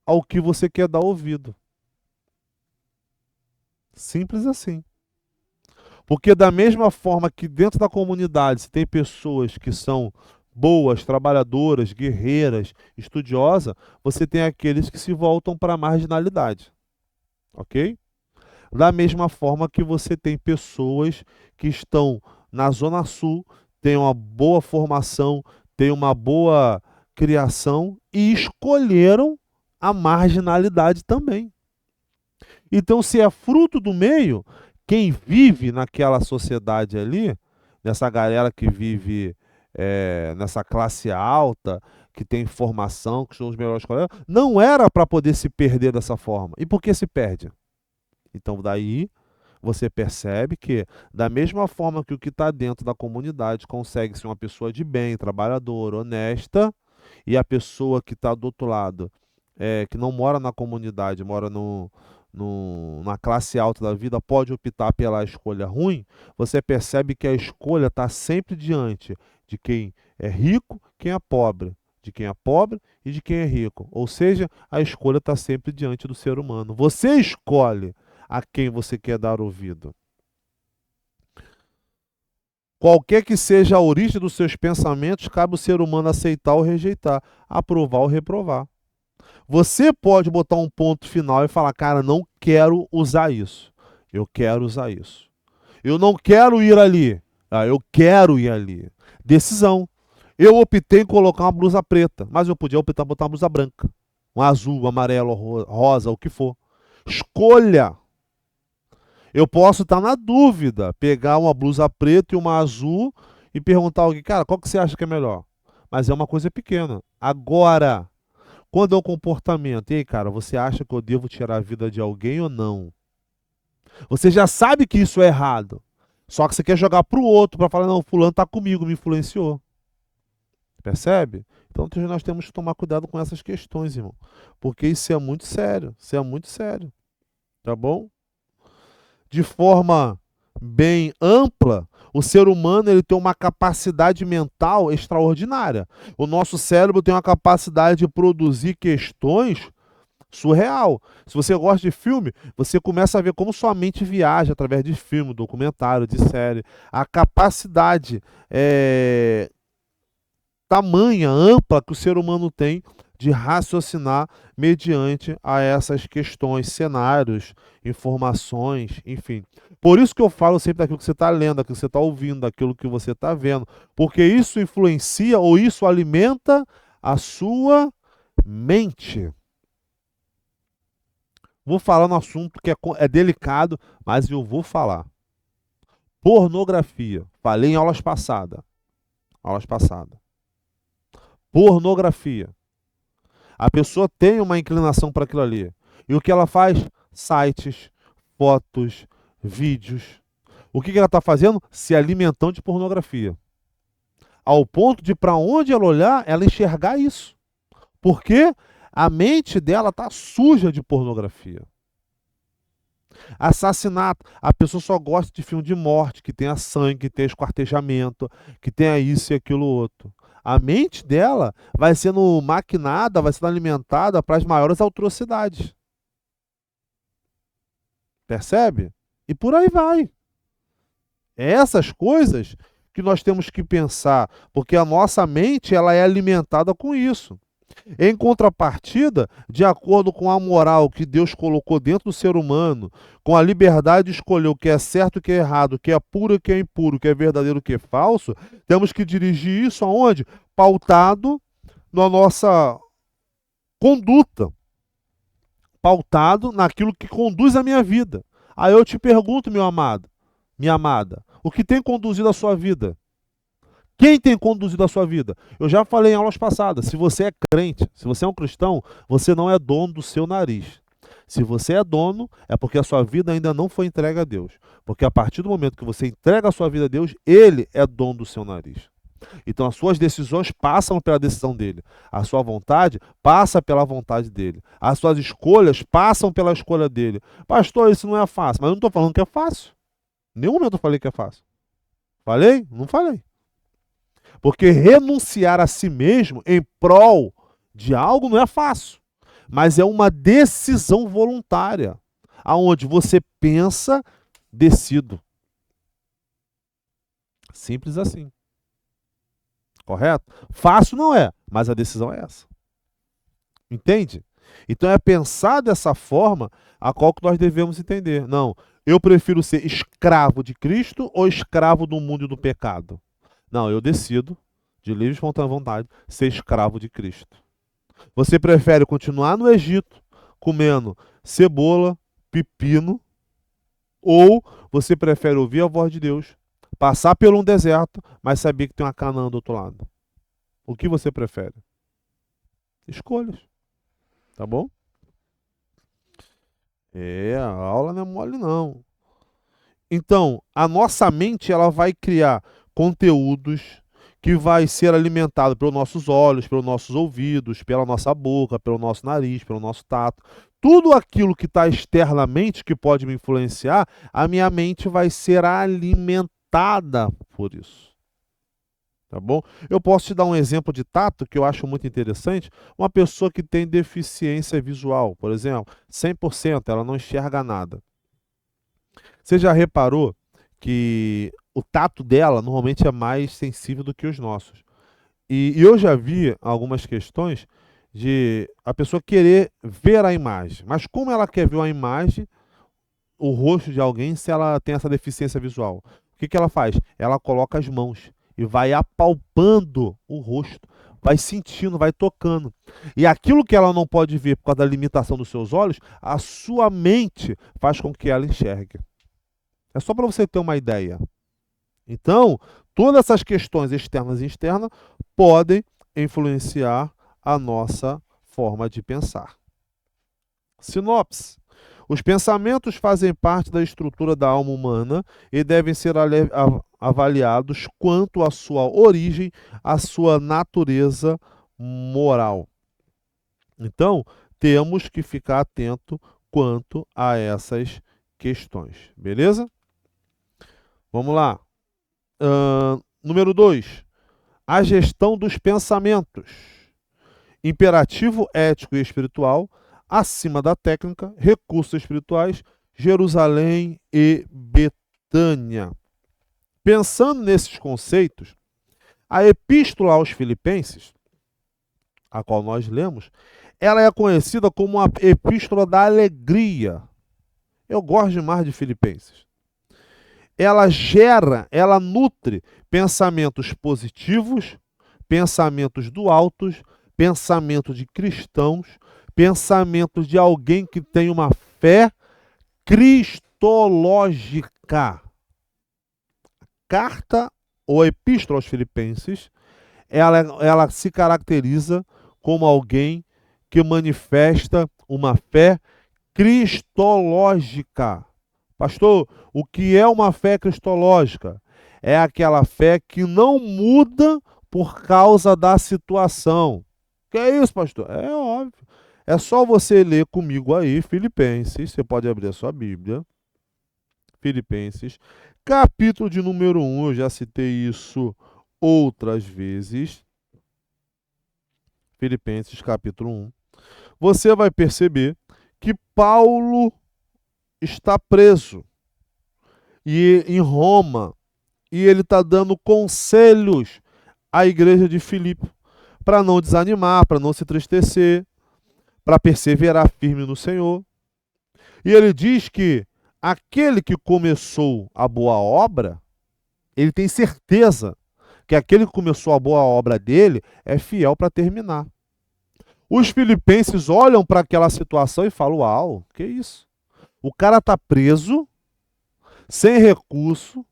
ao que você quer dar ouvido. Simples assim. Porque da mesma forma que dentro da comunidade você tem pessoas que são boas, trabalhadoras, guerreiras, estudiosas, você tem aqueles que se voltam para a marginalidade, ok? Da mesma forma que você tem pessoas que estão na Zona Sul, têm uma boa formação, têm uma boa criação e escolheram a marginalidade também. Então, se é fruto do meio, quem vive naquela sociedade ali, nessa galera que vive nessa classe alta, que tem formação, que são os melhores colegas, não era para poder se perder dessa forma. E por que se perde? Então, daí você percebe que, da mesma forma que o que está dentro da comunidade consegue ser uma pessoa de bem, trabalhadora, honesta, e a pessoa que está do outro lado, que não mora na comunidade, mora na classe alta da vida, pode optar pela escolha ruim, você percebe que a escolha está sempre diante de quem é rico, quem é pobre. De quem é pobre e de quem é rico. Ou seja, a escolha está sempre diante do ser humano. Você escolhe a quem você quer dar ouvido. Qualquer que seja a origem dos seus pensamentos, cabe ao ser humano aceitar ou rejeitar, aprovar ou reprovar. Você pode botar um ponto final e falar, cara, não quero usar isso. Eu quero usar isso. Eu não quero ir ali. Eu quero ir ali. Decisão. Eu optei em colocar uma blusa preta, mas eu podia optar em botar uma blusa branca. Um azul, um amarelo, rosa, o que for. Escolha. Eu posso estar na dúvida, pegar uma blusa preta e uma azul e perguntar a alguém, cara, qual que você acha que é melhor? Mas é uma coisa pequena. Agora, quando é um comportamento, e aí, cara, você acha que eu devo tirar a vida de alguém ou não? Você já sabe que isso é errado. Só que você quer jogar pro outro para falar, não, fulano tá comigo, me influenciou. Percebe? Então nós temos que tomar cuidado com essas questões, irmão. Porque isso é muito sério. Isso é muito sério. Tá bom? De forma bem ampla, o ser humano ele tem uma capacidade mental extraordinária. O nosso cérebro tem uma capacidade de produzir questões surreal. Se você gosta de filme, você começa a ver como sua mente viaja através de filme, documentário, de série. A capacidade tamanha, ampla que o ser humano tem de raciocinar mediante a essas questões, cenários, informações, enfim. Por isso que eu falo sempre daquilo que você está lendo, daquilo que você está ouvindo, daquilo que você está vendo, porque isso influencia ou isso alimenta a sua mente. Vou falar no assunto que é delicado, mas eu vou falar. Pornografia. Falei em aulas passadas. Aulas passadas. Pornografia. A pessoa tem uma inclinação para aquilo ali. E o que ela faz? Sites, fotos, vídeos. O que ela está fazendo? Se alimentando de pornografia. Ao ponto de, para onde ela olhar, ela enxergar isso. Porque a mente dela está suja de pornografia. Assassinato. A pessoa só gosta de filme de morte, que tenha sangue, que tenha esquartejamento, que tenha isso e aquilo outro. A mente dela vai sendo maquinada, vai sendo alimentada para as maiores atrocidades. Percebe? E por aí vai. É essas coisas que nós temos que pensar, porque a nossa mente ela é alimentada com isso. Em contrapartida, de acordo com a moral que Deus colocou dentro do ser humano, com a liberdade de escolher o que é certo e o que é errado, o que é puro e o que é impuro, o que é verdadeiro e o que é falso, temos que dirigir isso aonde? Pautado na nossa conduta, pautado naquilo que conduz a minha vida. Aí eu te pergunto, meu amado, minha amada, o que tem conduzido a sua vida? Quem tem conduzido a sua vida? Eu já falei em aulas passadas, se você é crente, se você é um cristão, você não é dono do seu nariz. Se você é dono, é porque a sua vida ainda não foi entregue a Deus. Porque a partir do momento que você entrega a sua vida a Deus, Ele é dono do seu nariz. Então as suas decisões passam pela decisão dele. A sua vontade passa pela vontade dele. As suas escolhas passam pela escolha dele. Pastor, isso não é fácil. Mas eu não estou falando que é fácil. Em nenhum momento eu falei que é fácil. Falei? Não falei. Porque renunciar a si mesmo em prol de algo não é fácil, mas é uma decisão voluntária, aonde você pensa, decido. Simples assim. Correto? Fácil não é, mas a decisão é essa. Entende? Então é pensar dessa forma a qual que nós devemos entender. Não, eu prefiro ser escravo de Cristo ou escravo do mundo e do pecado? Não, eu decido, de livre e espontânea vontade, ser escravo de Cristo. Você prefere continuar no Egito comendo cebola, pepino, ou você prefere ouvir a voz de Deus, passar por um deserto, mas saber que tem uma Canaã do outro lado? O que você prefere? Escolhas. Tá bom? A aula não é mole, não. Então, a nossa mente ela vai criar conteúdos que vai ser alimentado pelos nossos olhos, pelos nossos ouvidos, pela nossa boca, pelo nosso nariz, pelo nosso tato. Tudo aquilo que está externamente que pode me influenciar, a minha mente vai ser alimentada por isso. Tá bom? Eu posso te dar um exemplo de tato que eu acho muito interessante. Uma pessoa que tem deficiência visual, por exemplo, 100%, ela não enxerga nada. Você já reparou que o tato dela normalmente é mais sensível do que os nossos? E eu já vi algumas questões de a pessoa querer ver a imagem, mas como ela quer ver a imagem, o rosto de alguém, se ela tem essa deficiência visual? O que que ela faz? Ela coloca as mãos e vai apalpando o rosto, vai sentindo, vai tocando. E aquilo que ela não pode ver por causa da limitação dos seus olhos, a sua mente faz com que ela enxergue. É só para você ter uma ideia. Então, todas essas questões externas e internas podem influenciar a nossa forma de pensar. Sinopse. Os pensamentos fazem parte da estrutura da alma humana e devem ser avaliados quanto à sua origem, à sua natureza moral. Então, temos que ficar atento quanto a essas questões. Beleza? Vamos lá. Número 2. A gestão dos pensamentos. Imperativo ético e espiritual, acima da técnica, recursos espirituais, Jerusalém e Betânia. Pensando nesses conceitos, a Epístola aos Filipenses, a qual nós lemos, ela é conhecida como a Epístola da Alegria. Eu gosto demais de Filipenses. Ela gera, ela nutre pensamentos positivos, pensamentos do alto, pensamentos de cristãos, pensamentos de alguém que tem uma fé cristológica. Carta ou Epístola aos Filipenses, ela se caracteriza como alguém que manifesta uma fé cristológica. Pastor, o que é uma fé cristológica? É aquela fé que não muda por causa da situação. Que é isso, pastor? É óbvio. É só você ler comigo aí, Filipenses. Você pode abrir a sua Bíblia. Filipenses, capítulo de número 1. Eu já citei isso outras vezes. Filipenses, capítulo 1. Você vai perceber que Paulo está preso e em Roma, e ele está dando conselhos à igreja de Filipe para não desanimar, para não se entristecer, para perseverar firme no Senhor. E ele diz que aquele que começou a boa obra, ele tem certeza que aquele que começou a boa obra dele é fiel para terminar. Os filipenses olham para aquela situação e falam: uau, que isso? O cara está preso, sem recurso,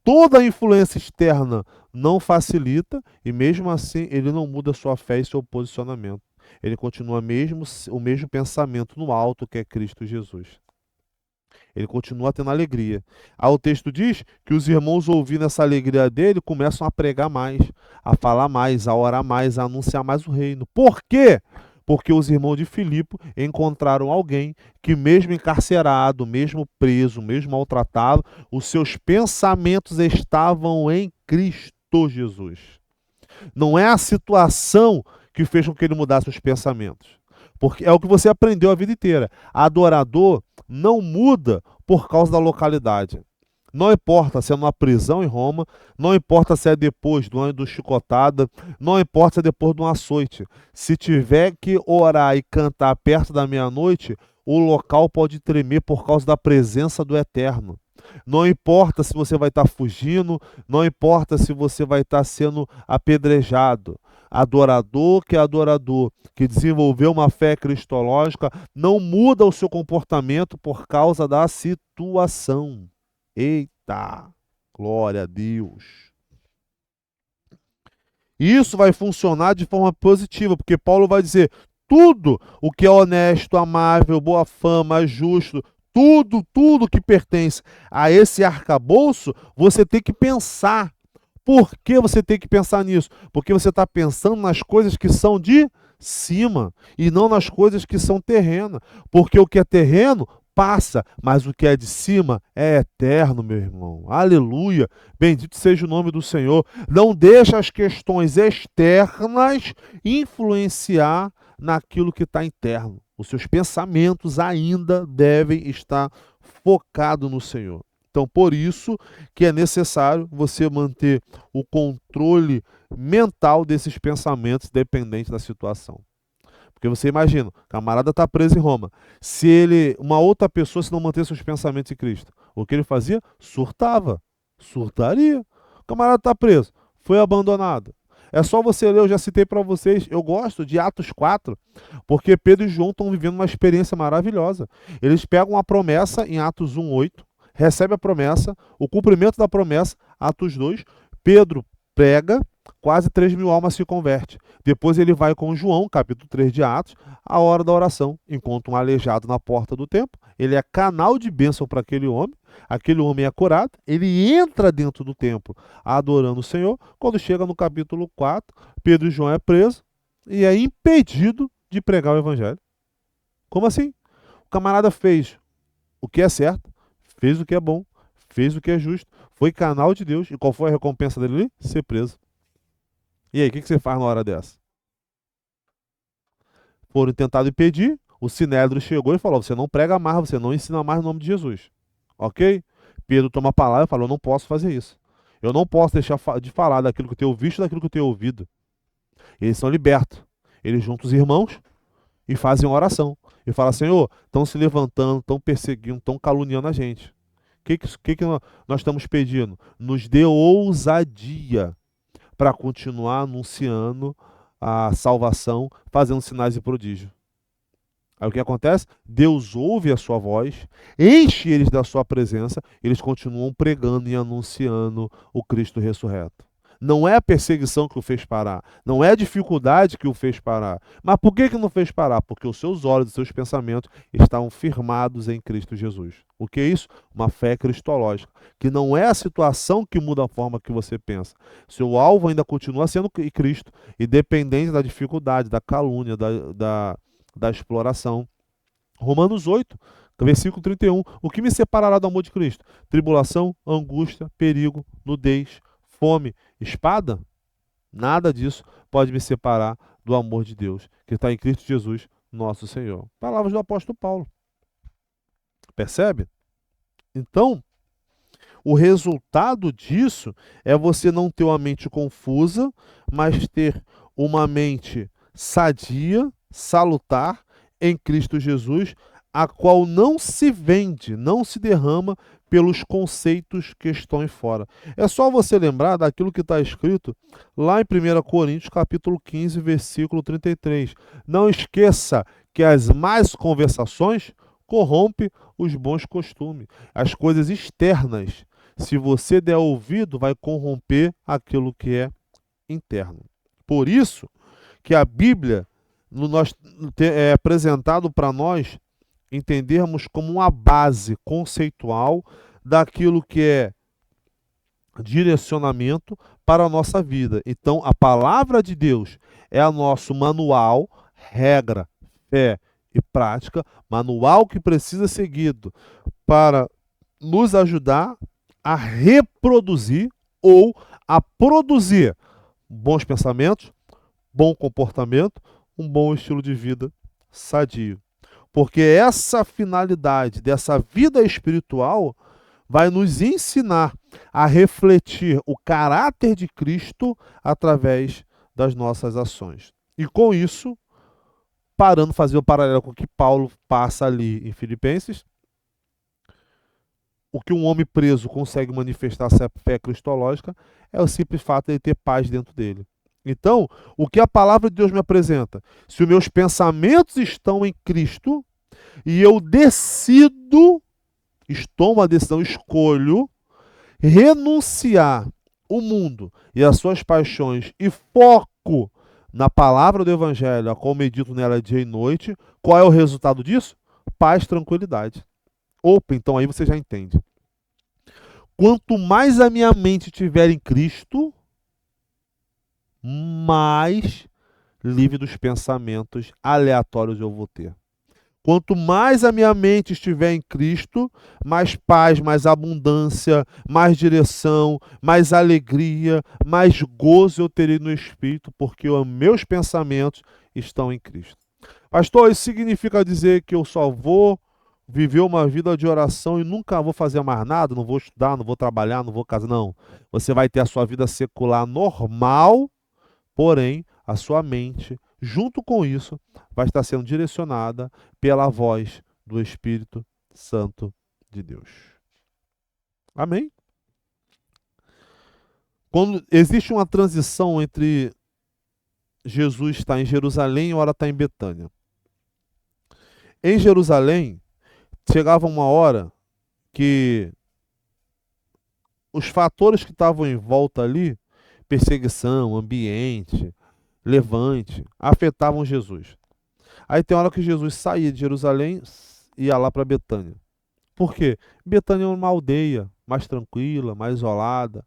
toda a influência externa não facilita e mesmo assim ele não muda sua fé e seu posicionamento. Ele continua o mesmo pensamento no alto que é Cristo Jesus. Ele continua tendo alegria. Aí o texto diz que os irmãos, ouvindo essa alegria dele, começam a pregar mais, a falar mais, a orar mais, a anunciar mais o reino. Por quê? Porque os irmãos de Filipe encontraram alguém que, mesmo encarcerado, mesmo preso, mesmo maltratado, os seus pensamentos estavam em Cristo Jesus. Não é a situação que fez com que ele mudasse os pensamentos. Porque é o que você aprendeu a vida inteira. Adorador não muda por causa da localidade. Não importa se é numa prisão em Roma, não importa se é depois do chicotada, não importa se é depois de um açoite. Se tiver que orar e cantar perto da meia-noite, o local pode tremer por causa da presença do Eterno. Não importa se você vai estar fugindo, não importa se você vai estar sendo apedrejado. Adorador que é adorador, que desenvolveu uma fé cristológica, não muda o seu comportamento por causa da situação. Eita, glória a Deus. Isso vai funcionar de forma positiva, porque Paulo vai dizer: tudo o que é honesto, amável, boa fama, justo, tudo que pertence a esse arcabouço, você tem que pensar. Por que você tem que pensar nisso? Porque você está pensando nas coisas que são de cima e não nas coisas que são terrenas. Porque o que é terreno passa, mas o que é de cima é eterno, meu irmão. Aleluia! Bendito seja o nome do Senhor. Não deixa as questões externas influenciar naquilo que está interno. Os seus pensamentos ainda devem estar focados no Senhor. Então, por isso que é necessário você manter o controle mental desses pensamentos dependente da situação. Porque você imagina, o camarada está preso em Roma. Se ele, uma outra pessoa, se não manter seus pensamentos em Cristo, o que ele fazia? Surtava. Surtaria. O camarada está preso, foi abandonado. É só você ler, eu já citei para vocês, eu gosto de Atos 4, porque Pedro e João estão vivendo uma experiência maravilhosa. Eles pegam a promessa em Atos 1:8, recebe a promessa, o cumprimento da promessa, Atos 2, Pedro prega, quase 3.000 almas se converte. Depois ele vai com João, capítulo 3 de Atos, a hora da oração. Encontra um aleijado na porta do templo, ele é canal de bênção para aquele homem é curado, ele entra dentro do templo adorando o Senhor. Quando chega no capítulo 4, Pedro e João é preso e é impedido de pregar o evangelho. Como assim? O camarada fez o que é certo, fez o que é bom, fez o que é justo, foi canal de Deus. E qual foi a recompensa dele ali? Ser preso. E aí, o que você faz na hora dessa? Foram tentados impedir, o Sinédrio chegou e falou: você não prega mais, você não ensina mais o nome de Jesus. Ok? Pedro toma a palavra e falou: eu não posso fazer isso. Eu não posso deixar de falar daquilo que eu tenho visto e daquilo que eu tenho ouvido. Eles são libertos. Eles juntam os irmãos e fazem uma oração. E falam: Senhor, estão se levantando, estão perseguindo, estão caluniando a gente. O que nós estamos pedindo? Nos dê ousadia para continuar anunciando a salvação, fazendo sinais e prodígios. Aí o que acontece? Deus ouve a sua voz, enche eles da sua presença, eles continuam pregando e anunciando o Cristo ressurreto. Não é a perseguição que o fez parar, não é a dificuldade que o fez parar. Mas por que não fez parar? Porque os seus olhos, os seus pensamentos estavam firmados em Cristo Jesus. O que é isso? Uma fé cristológica, que não é a situação que muda a forma que você pensa. Seu alvo ainda continua sendo Cristo, independente da dificuldade, da calúnia, da exploração. Romanos 8, versículo 31. O que me separará do amor de Cristo? Tribulação, angústia, perigo, nudez, fome, espada? Nada disso pode me separar do amor de Deus, que está em Cristo Jesus, nosso Senhor. Palavras do apóstolo Paulo. Percebe? Então, o resultado disso é você não ter uma mente confusa, mas ter uma mente sadia, salutar em Cristo Jesus, a qual não se vende, não se derrama pelos conceitos que estão em fora. É só você lembrar daquilo que está escrito lá em 1 Coríntios, capítulo 15, versículo 33. Não esqueça que as más conversações corrompem os bons costumes. As coisas externas, se você der ouvido, vai corromper aquilo que é interno. Por isso que a Bíblia é apresentado para nós entendermos como uma base conceitual daquilo que é direcionamento para a nossa vida. Então, a palavra de Deus é o nosso manual, regra, fé e prática, manual que precisa ser seguido para nos ajudar a reproduzir ou a produzir bons pensamentos, bom comportamento, um bom estilo de vida sadio. Porque essa finalidade dessa vida espiritual vai nos ensinar a refletir o caráter de Cristo através das nossas ações. E com isso, parando fazer o paralelo com o que Paulo passa ali em Filipenses, o que um homem preso consegue manifestar essa fé cristológica é o simples fato de ter paz dentro dele. Então, o que a palavra de Deus me apresenta? Se os meus pensamentos estão em Cristo e eu decido, tomo a decisão, escolho renunciar o mundo e as suas paixões e foco na palavra do Evangelho, a qual medito nela dia e noite, qual é o resultado disso? Paz, tranquilidade. Opa, então aí você já entende. Quanto mais a minha mente estiver em Cristo, mais livre dos pensamentos aleatórios eu vou ter. Quanto mais a minha mente estiver em Cristo, mais paz, mais abundância, mais direção, mais alegria, mais gozo eu terei no Espírito, porque os meus pensamentos estão em Cristo. Pastor, isso significa dizer que eu só vou viver uma vida de oração e nunca vou fazer mais nada, não vou estudar, não vou trabalhar, não vou casar. Não. Você vai ter a sua vida secular normal, porém, a sua mente, junto com isso, vai estar sendo direcionada pela voz do Espírito Santo de Deus. Amém? Quando existe uma transição entre Jesus estar em Jerusalém e ora estar em Betânia. Em Jerusalém, chegava uma hora que os fatores que estavam em volta ali, perseguição, ambiente, levante, afetavam Jesus. Aí tem hora que Jesus saía de Jerusalém e ia lá para Betânia. Por quê? Betânia é uma aldeia mais tranquila, mais isolada,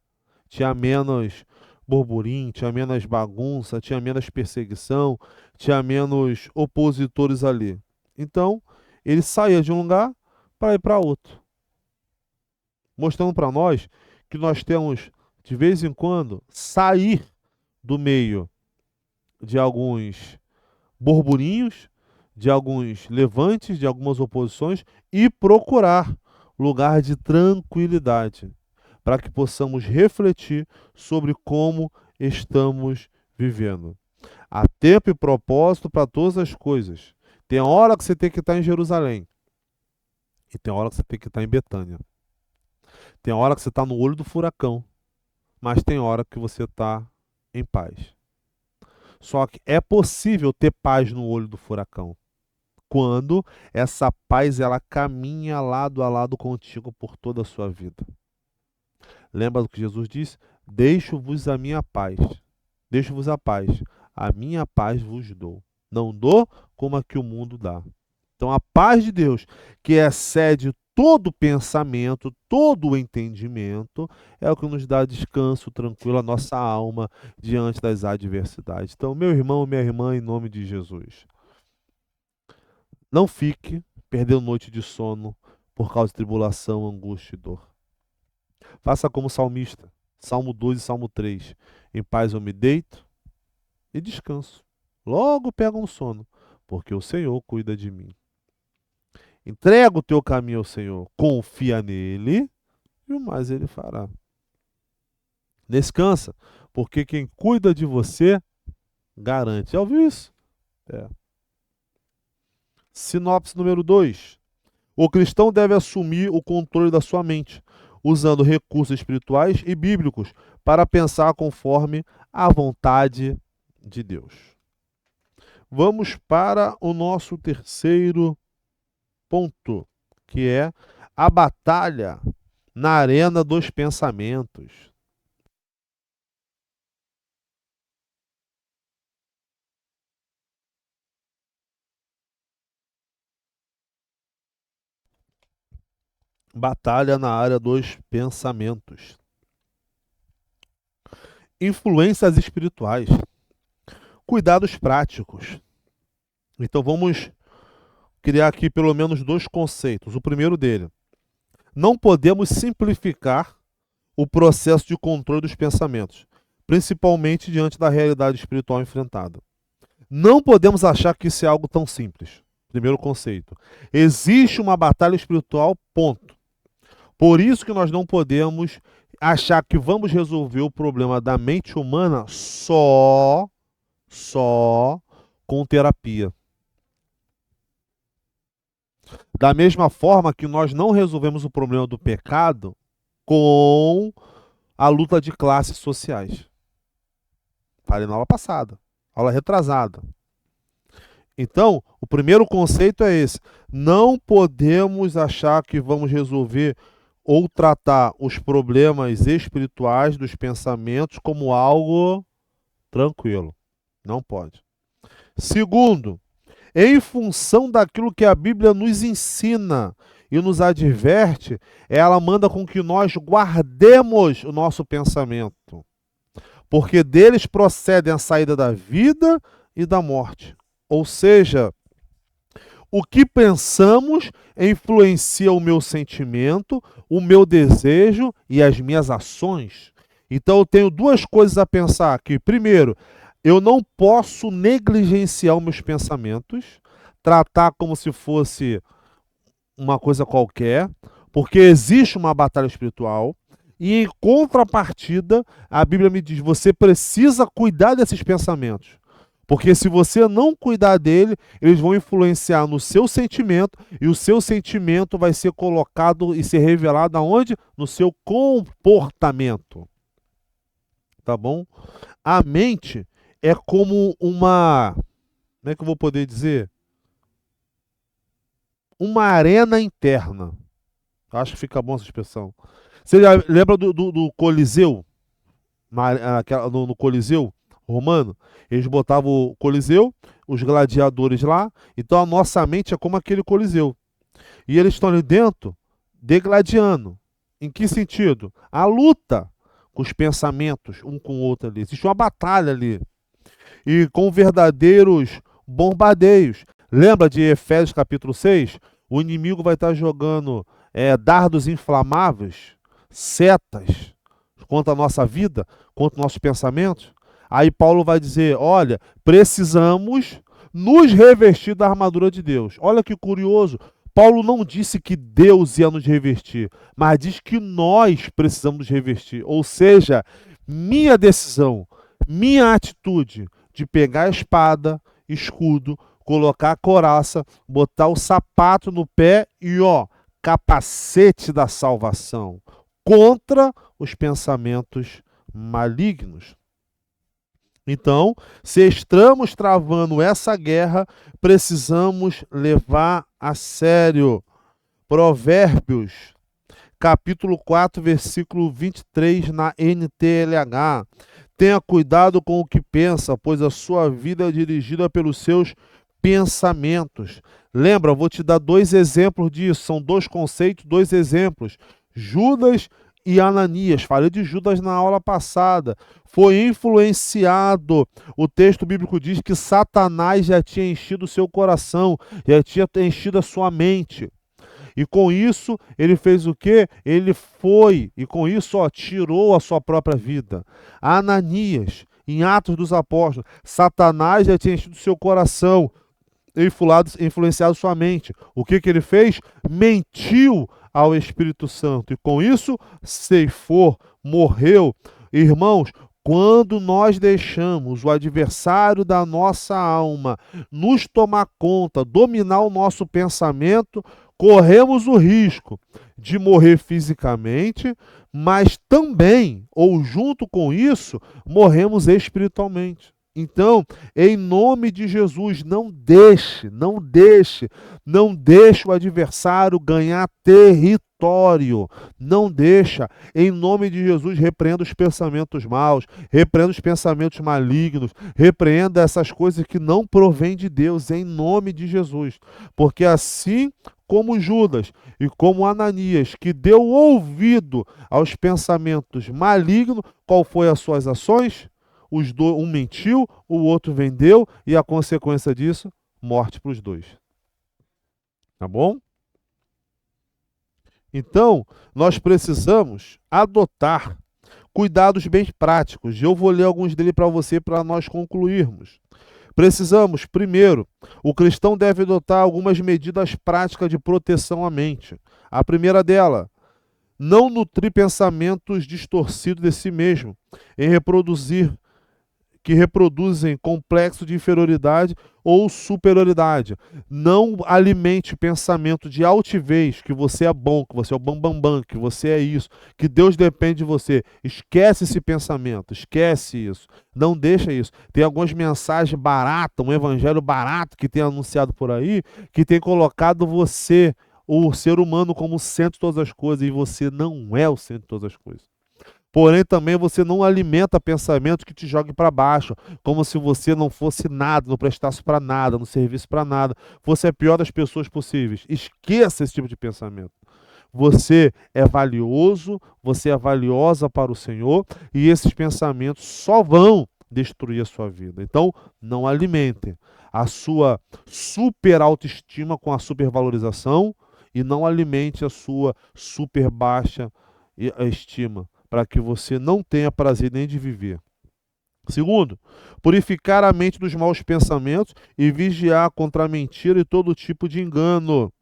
tinha menos burburinho, tinha menos bagunça, tinha menos perseguição, tinha menos opositores ali. Então, ele saía de um lugar para ir para outro, mostrando para nós que nós temos, de vez em quando, sair do meio de alguns burburinhos, de alguns levantes, de algumas oposições e procurar lugar de tranquilidade, para que possamos refletir sobre como estamos vivendo. Há tempo e propósito para todas as coisas. Tem hora que você tem que estar em Jerusalém e tem hora que você tem que estar em Betânia. Tem hora que você está no olho do furacão, mas tem hora que você está em paz. Só que é possível ter paz no olho do furacão quando essa paz ela caminha lado a lado contigo por toda a sua vida. Lembra do que Jesus disse? Deixo-vos a minha paz. Deixo-vos a paz. A minha paz vos dou. Não dou como a que o mundo dá. Então a paz de Deus, que excede todo pensamento, todo o entendimento, é o que nos dá descanso tranquilo à nossa alma diante das adversidades. Então, meu irmão, minha irmã, em nome de Jesus, não fique perdendo noite de sono por causa de tribulação, angústia e dor. Faça como o salmista, Salmo 2 e Salmo 3. Em paz eu me deito e descanso. Logo pego um sono, porque o Senhor cuida de mim. Entrega o teu caminho ao Senhor, confia nele e o mais ele fará. Descansa, porque quem cuida de você garante. Já ouviu isso? É. Sinopse número 2. O cristão deve assumir o controle da sua mente, usando recursos espirituais e bíblicos para pensar conforme a vontade de Deus. Vamos para o nosso terceiro ponto, que é a batalha na arena dos pensamentos. Batalha na área dos pensamentos. Influências espirituais. Cuidados práticos. Então vamos criar aqui pelo menos dois conceitos. O primeiro dele: não podemos simplificar o processo de controle dos pensamentos, principalmente diante da realidade espiritual enfrentada. Não podemos achar que isso é algo tão simples. Primeiro conceito. Existe uma batalha espiritual, ponto. Por isso que nós não podemos achar que vamos resolver o problema da mente humana só com terapia. Da mesma forma que nós não resolvemos o problema do pecado com a luta de classes sociais. Falei na aula passada, aula retrasada. Então, o primeiro conceito é esse. Não podemos achar que vamos resolver ou tratar os problemas espirituais dos pensamentos como algo tranquilo. Não pode. Segundo, em função daquilo que a Bíblia nos ensina e nos adverte, ela manda com que nós guardemos o nosso pensamento, porque deles procedem a saída da vida e da morte. Ou seja, o que pensamos influencia o meu sentimento, o meu desejo e as minhas ações. Então eu tenho duas coisas a pensar aqui. Primeiro, eu não posso negligenciar os meus pensamentos, tratar como se fosse uma coisa qualquer, porque existe uma batalha espiritual. E em contrapartida, a Bíblia me diz, você precisa cuidar desses pensamentos. Porque se você não cuidar dele, eles vão influenciar no seu sentimento, e o seu sentimento vai ser colocado e ser revelado aonde? No seu comportamento. Tá bom? A mente é como uma... Como é que eu vou poder dizer? Uma arena interna. Acho que fica bom essa expressão. Você já lembra do Coliseu? No Coliseu romano? Eles botavam o Coliseu, os gladiadores lá. Então a nossa mente é como aquele Coliseu. E eles estão ali dentro, degladiando. Em que sentido? A luta com os pensamentos, um com o outro ali. Existe uma batalha ali. E com verdadeiros bombardeios. Lembra de Efésios capítulo 6? O inimigo vai estar jogando dardos inflamáveis, setas, contra a nossa vida, contra os nossos pensamentos. Aí Paulo vai dizer, olha, precisamos nos revestir da armadura de Deus. Olha que curioso. Paulo não disse que Deus ia nos revestir, mas diz que nós precisamos nos revestir. Ou seja, minha decisão, minha atitude de pegar a espada, escudo, colocar a couraça, botar o sapato no pé e, capacete da salvação contra os pensamentos malignos. Então, se estamos travando essa guerra, precisamos levar a sério. Provérbios, capítulo 4, versículo 23, na NTLH. Tenha cuidado com o que pensa, pois a sua vida é dirigida pelos seus pensamentos. Lembra, vou te dar dois exemplos disso. São dois conceitos, dois exemplos. Judas e Ananias. Falei de Judas na aula passada. Foi influenciado. O texto bíblico diz que Satanás já tinha enchido o seu coração, já tinha enchido a sua mente. E com isso, ele fez o quê? Ele foi, e com isso, tirou a sua própria vida. Ananias, em Atos dos Apóstolos, Satanás já tinha enchido o seu coração, influenciado sua mente. O que ele fez? Mentiu ao Espírito Santo. E com isso, ceifou, morreu. Irmãos, quando nós deixamos o adversário da nossa alma nos tomar conta, dominar o nosso pensamento, corremos o risco de morrer fisicamente, mas também, ou junto com isso, morremos espiritualmente. Então, em nome de Jesus, não deixe o adversário ganhar território. Não deixa. Em nome de Jesus, repreenda os pensamentos maus, repreenda os pensamentos malignos, repreenda essas coisas que não provêm de Deus, em nome de Jesus. Porque assim como Judas e como Ananias, que deu ouvido aos pensamentos malignos, qual foi as suas ações? Um mentiu, o outro vendeu, e a consequência disso, morte para os dois. Tá bom? Então, nós precisamos adotar cuidados bem práticos. Eu vou ler alguns deles para você para nós concluirmos. Precisamos, primeiro, o cristão deve adotar algumas medidas práticas de proteção à mente. A primeira dela, Não nutrir pensamentos distorcidos de si mesmo, em reproduzir que reproduzem complexo de inferioridade ou superioridade. Não alimente pensamento de altivez, que você é bom, que você é o bambambam, que você é isso, que Deus depende de você. Esquece esse pensamento, esquece isso. Não deixa isso. Tem algumas mensagens baratas, um evangelho barato que tem anunciado por aí, que tem colocado você, o ser humano, como o centro de todas as coisas, e você não é o centro de todas as coisas. Porém, também você não alimenta pensamentos que te joguem para baixo, como se você não fosse nada, não prestasse para nada, não servisse para nada, fosse a pior das pessoas possíveis. Esqueça esse tipo de pensamento. Você é valioso, você é valiosa para o Senhor, e esses pensamentos só vão destruir a sua vida. Então, não alimentem a sua super autoestima com a supervalorização e não alimente a sua super baixa estima, para que você não tenha prazer nem de viver. Segundo, purificar a mente dos maus pensamentos e vigiar contra a mentira e todo tipo de engano.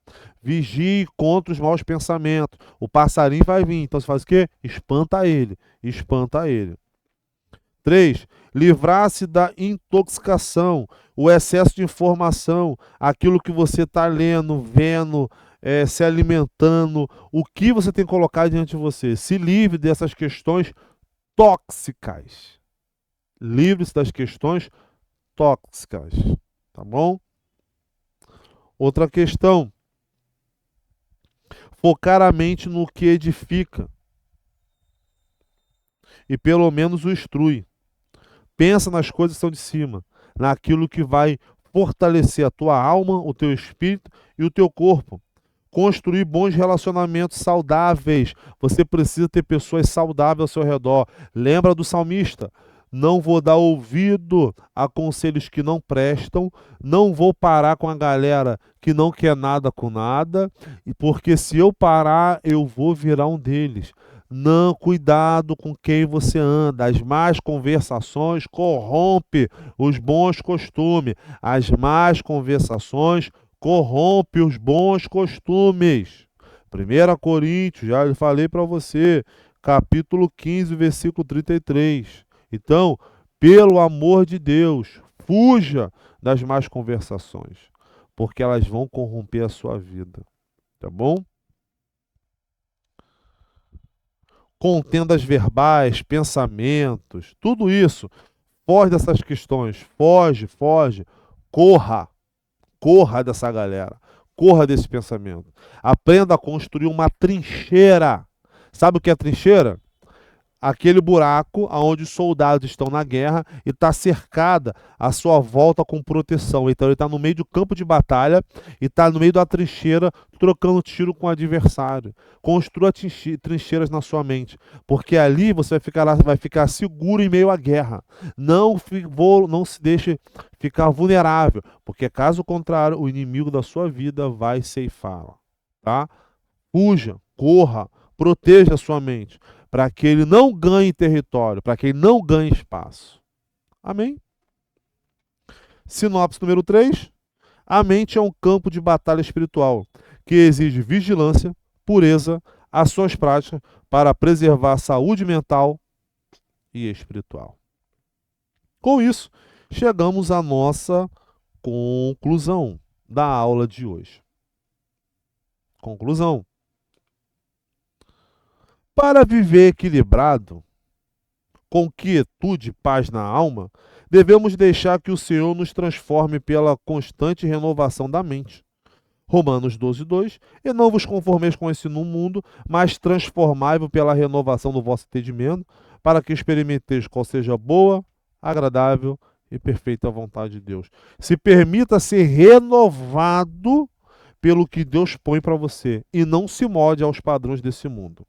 Vigie contra os maus pensamentos. O passarinho vai vir, então você faz o quê? Espanta ele, espanta ele. 3. Livrar-se da intoxicação, o excesso de informação, aquilo que você está lendo, vendo, se alimentando, o que você tem colocado diante de você. Se livre dessas questões tóxicas. Livre-se das questões tóxicas. Tá bom? Outra questão. Focar a mente no que edifica e pelo menos o instrui. Pensa nas coisas que estão de cima, naquilo que vai fortalecer a tua alma, o teu espírito e o teu corpo. Construir bons relacionamentos saudáveis. Você precisa ter pessoas saudáveis ao seu redor. Lembra do salmista? Não vou dar ouvido a conselhos que não prestam, não vou parar com a galera que não quer nada com nada, porque se eu parar, eu vou virar um deles. Não, cuidado com quem você anda. As más conversações corrompem os bons costumes. As más conversações corrompem os bons costumes. 1 Coríntios, já falei para você, capítulo 15, versículo 33. Então, pelo amor de Deus, fuja das más conversações, porque elas vão corromper a sua vida. Tá bom? Contendas verbais, pensamentos, tudo isso. Foge dessas questões. Foge, foge. Corra. Corra dessa galera. Corra desse pensamento. Aprenda a construir uma trincheira. Sabe o que é trincheira? Aquele buraco onde os soldados estão na guerra e está cercada a sua volta com proteção. Então ele está no meio do campo de batalha e está no meio da trincheira trocando tiro com o adversário. Construa trincheiras na sua mente, porque ali você vai ficar seguro em meio à guerra. Não se deixe ficar vulnerável, porque caso contrário o inimigo da sua vida vai ceifá-la. Tá? Fuja, corra, proteja a sua mente, para que ele não ganhe território, para que ele não ganhe espaço. Amém? Sinopse número 3. A mente é um campo de batalha espiritual que exige vigilância, pureza, ações práticas para preservar a saúde mental e espiritual. Com isso, chegamos à nossa conclusão da aula de hoje. Conclusão. Para viver equilibrado, com quietude e paz na alma, devemos deixar que o Senhor nos transforme pela constante renovação da mente. Romanos 12:2. E não vos conformeis com esse mundo, mas transformai-vos pela renovação do vosso entendimento, para que experimenteis qual seja a boa, agradável e perfeita vontade de Deus. Se permita ser renovado pelo que Deus põe para você e não se molde aos padrões desse mundo.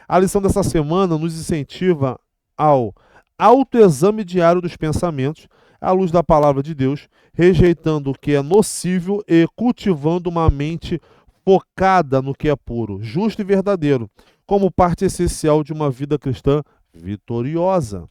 A lição dessa semana nos incentiva ao autoexame diário dos pensamentos, à luz da palavra de Deus, rejeitando o que é nocivo e cultivando uma mente focada no que é puro, justo e verdadeiro, como parte essencial de uma vida cristã vitoriosa.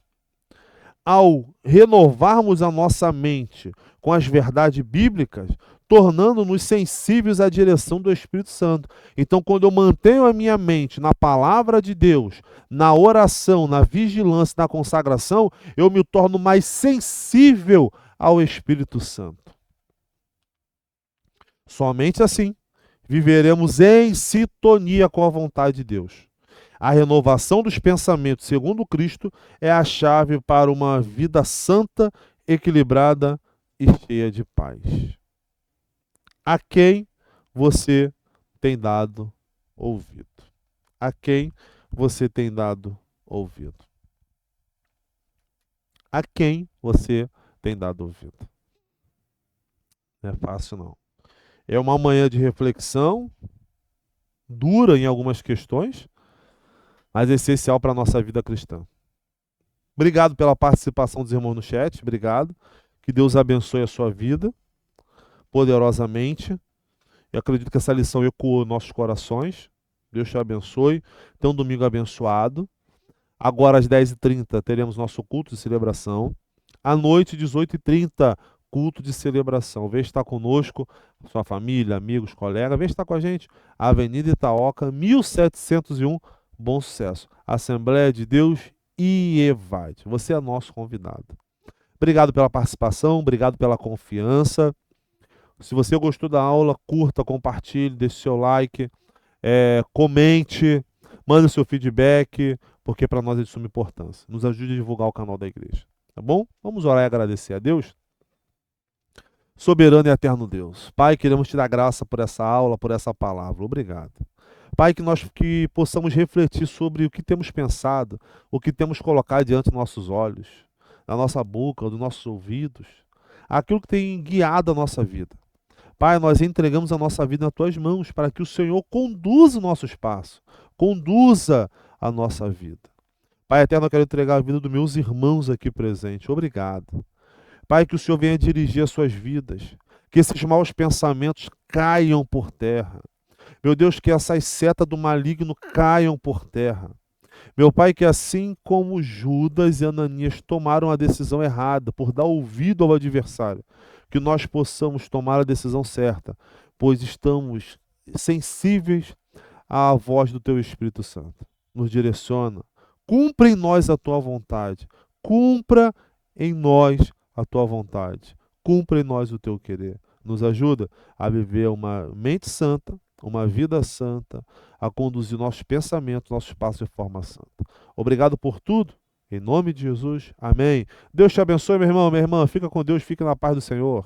Ao renovarmos a nossa mente com as verdades bíblicas, tornando-nos sensíveis à direção do Espírito Santo. Então, quando eu mantenho a minha mente na palavra de Deus, na oração, na vigilância, na consagração, eu me torno mais sensível ao Espírito Santo. Somente assim viveremos em sintonia com a vontade de Deus. A renovação dos pensamentos, segundo Cristo, é a chave para uma vida santa, equilibrada e cheia de paz. A quem você tem dado ouvido? A quem você tem dado ouvido? A quem você tem dado ouvido? Não é fácil, não. É uma manhã de reflexão, dura em algumas questões, mas é essencial para a nossa vida cristã. Obrigado pela participação dos irmãos no chat, obrigado. Que Deus abençoe a sua vida poderosamente. Eu acredito que essa lição ecoou nossos corações. Deus te abençoe. Tenha um domingo abençoado. Agora às 10h30 teremos nosso culto de celebração. À noite, 18h30, culto de celebração. Vem estar conosco, sua família, amigos, colegas. Vem estar com a gente. Avenida Itaoca, 1701, Bom Sucesso. Assembleia de Deus e EVAD. Você é nosso convidado. Obrigado pela participação, obrigado pela confiança. Se você gostou da aula, curta, compartilhe, deixe seu like, comente, mande seu feedback, porque para nós é de suma importância. Nos ajude a divulgar o canal da igreja. Tá bom? Vamos orar e agradecer a Deus. Soberano e eterno Deus. Pai, queremos te dar graça por essa aula, por essa palavra. Obrigado. Pai, que possamos refletir sobre o que temos pensado, o que temos colocado diante dos nossos olhos, da nossa boca, dos nossos ouvidos, aquilo que tem guiado a nossa vida. Pai, nós entregamos a nossa vida nas tuas mãos para que o Senhor conduza o nosso espaço, conduza a nossa vida. Pai eterno, eu quero entregar a vida dos meus irmãos aqui presentes. Obrigado. Pai, que o Senhor venha dirigir as suas vidas, que esses maus pensamentos caiam por terra. Meu Deus, que essas setas do maligno caiam por terra. Meu Pai, que assim como Judas e Ananias tomaram a decisão errada por dar ouvido ao adversário, que nós possamos tomar a decisão certa, pois estamos sensíveis à voz do Teu Espírito Santo. Nos direciona, cumpra em nós a Tua vontade, cumpra em nós a Tua vontade, cumpra em nós o Teu querer. Nos ajuda a viver uma mente santa, uma vida santa, a conduzir nossos pensamentos, nossos passos de forma santa. Obrigado por tudo. Em nome de Jesus. Amém. Deus te abençoe, meu irmão, minha irmã. Fica com Deus, fique na paz do Senhor.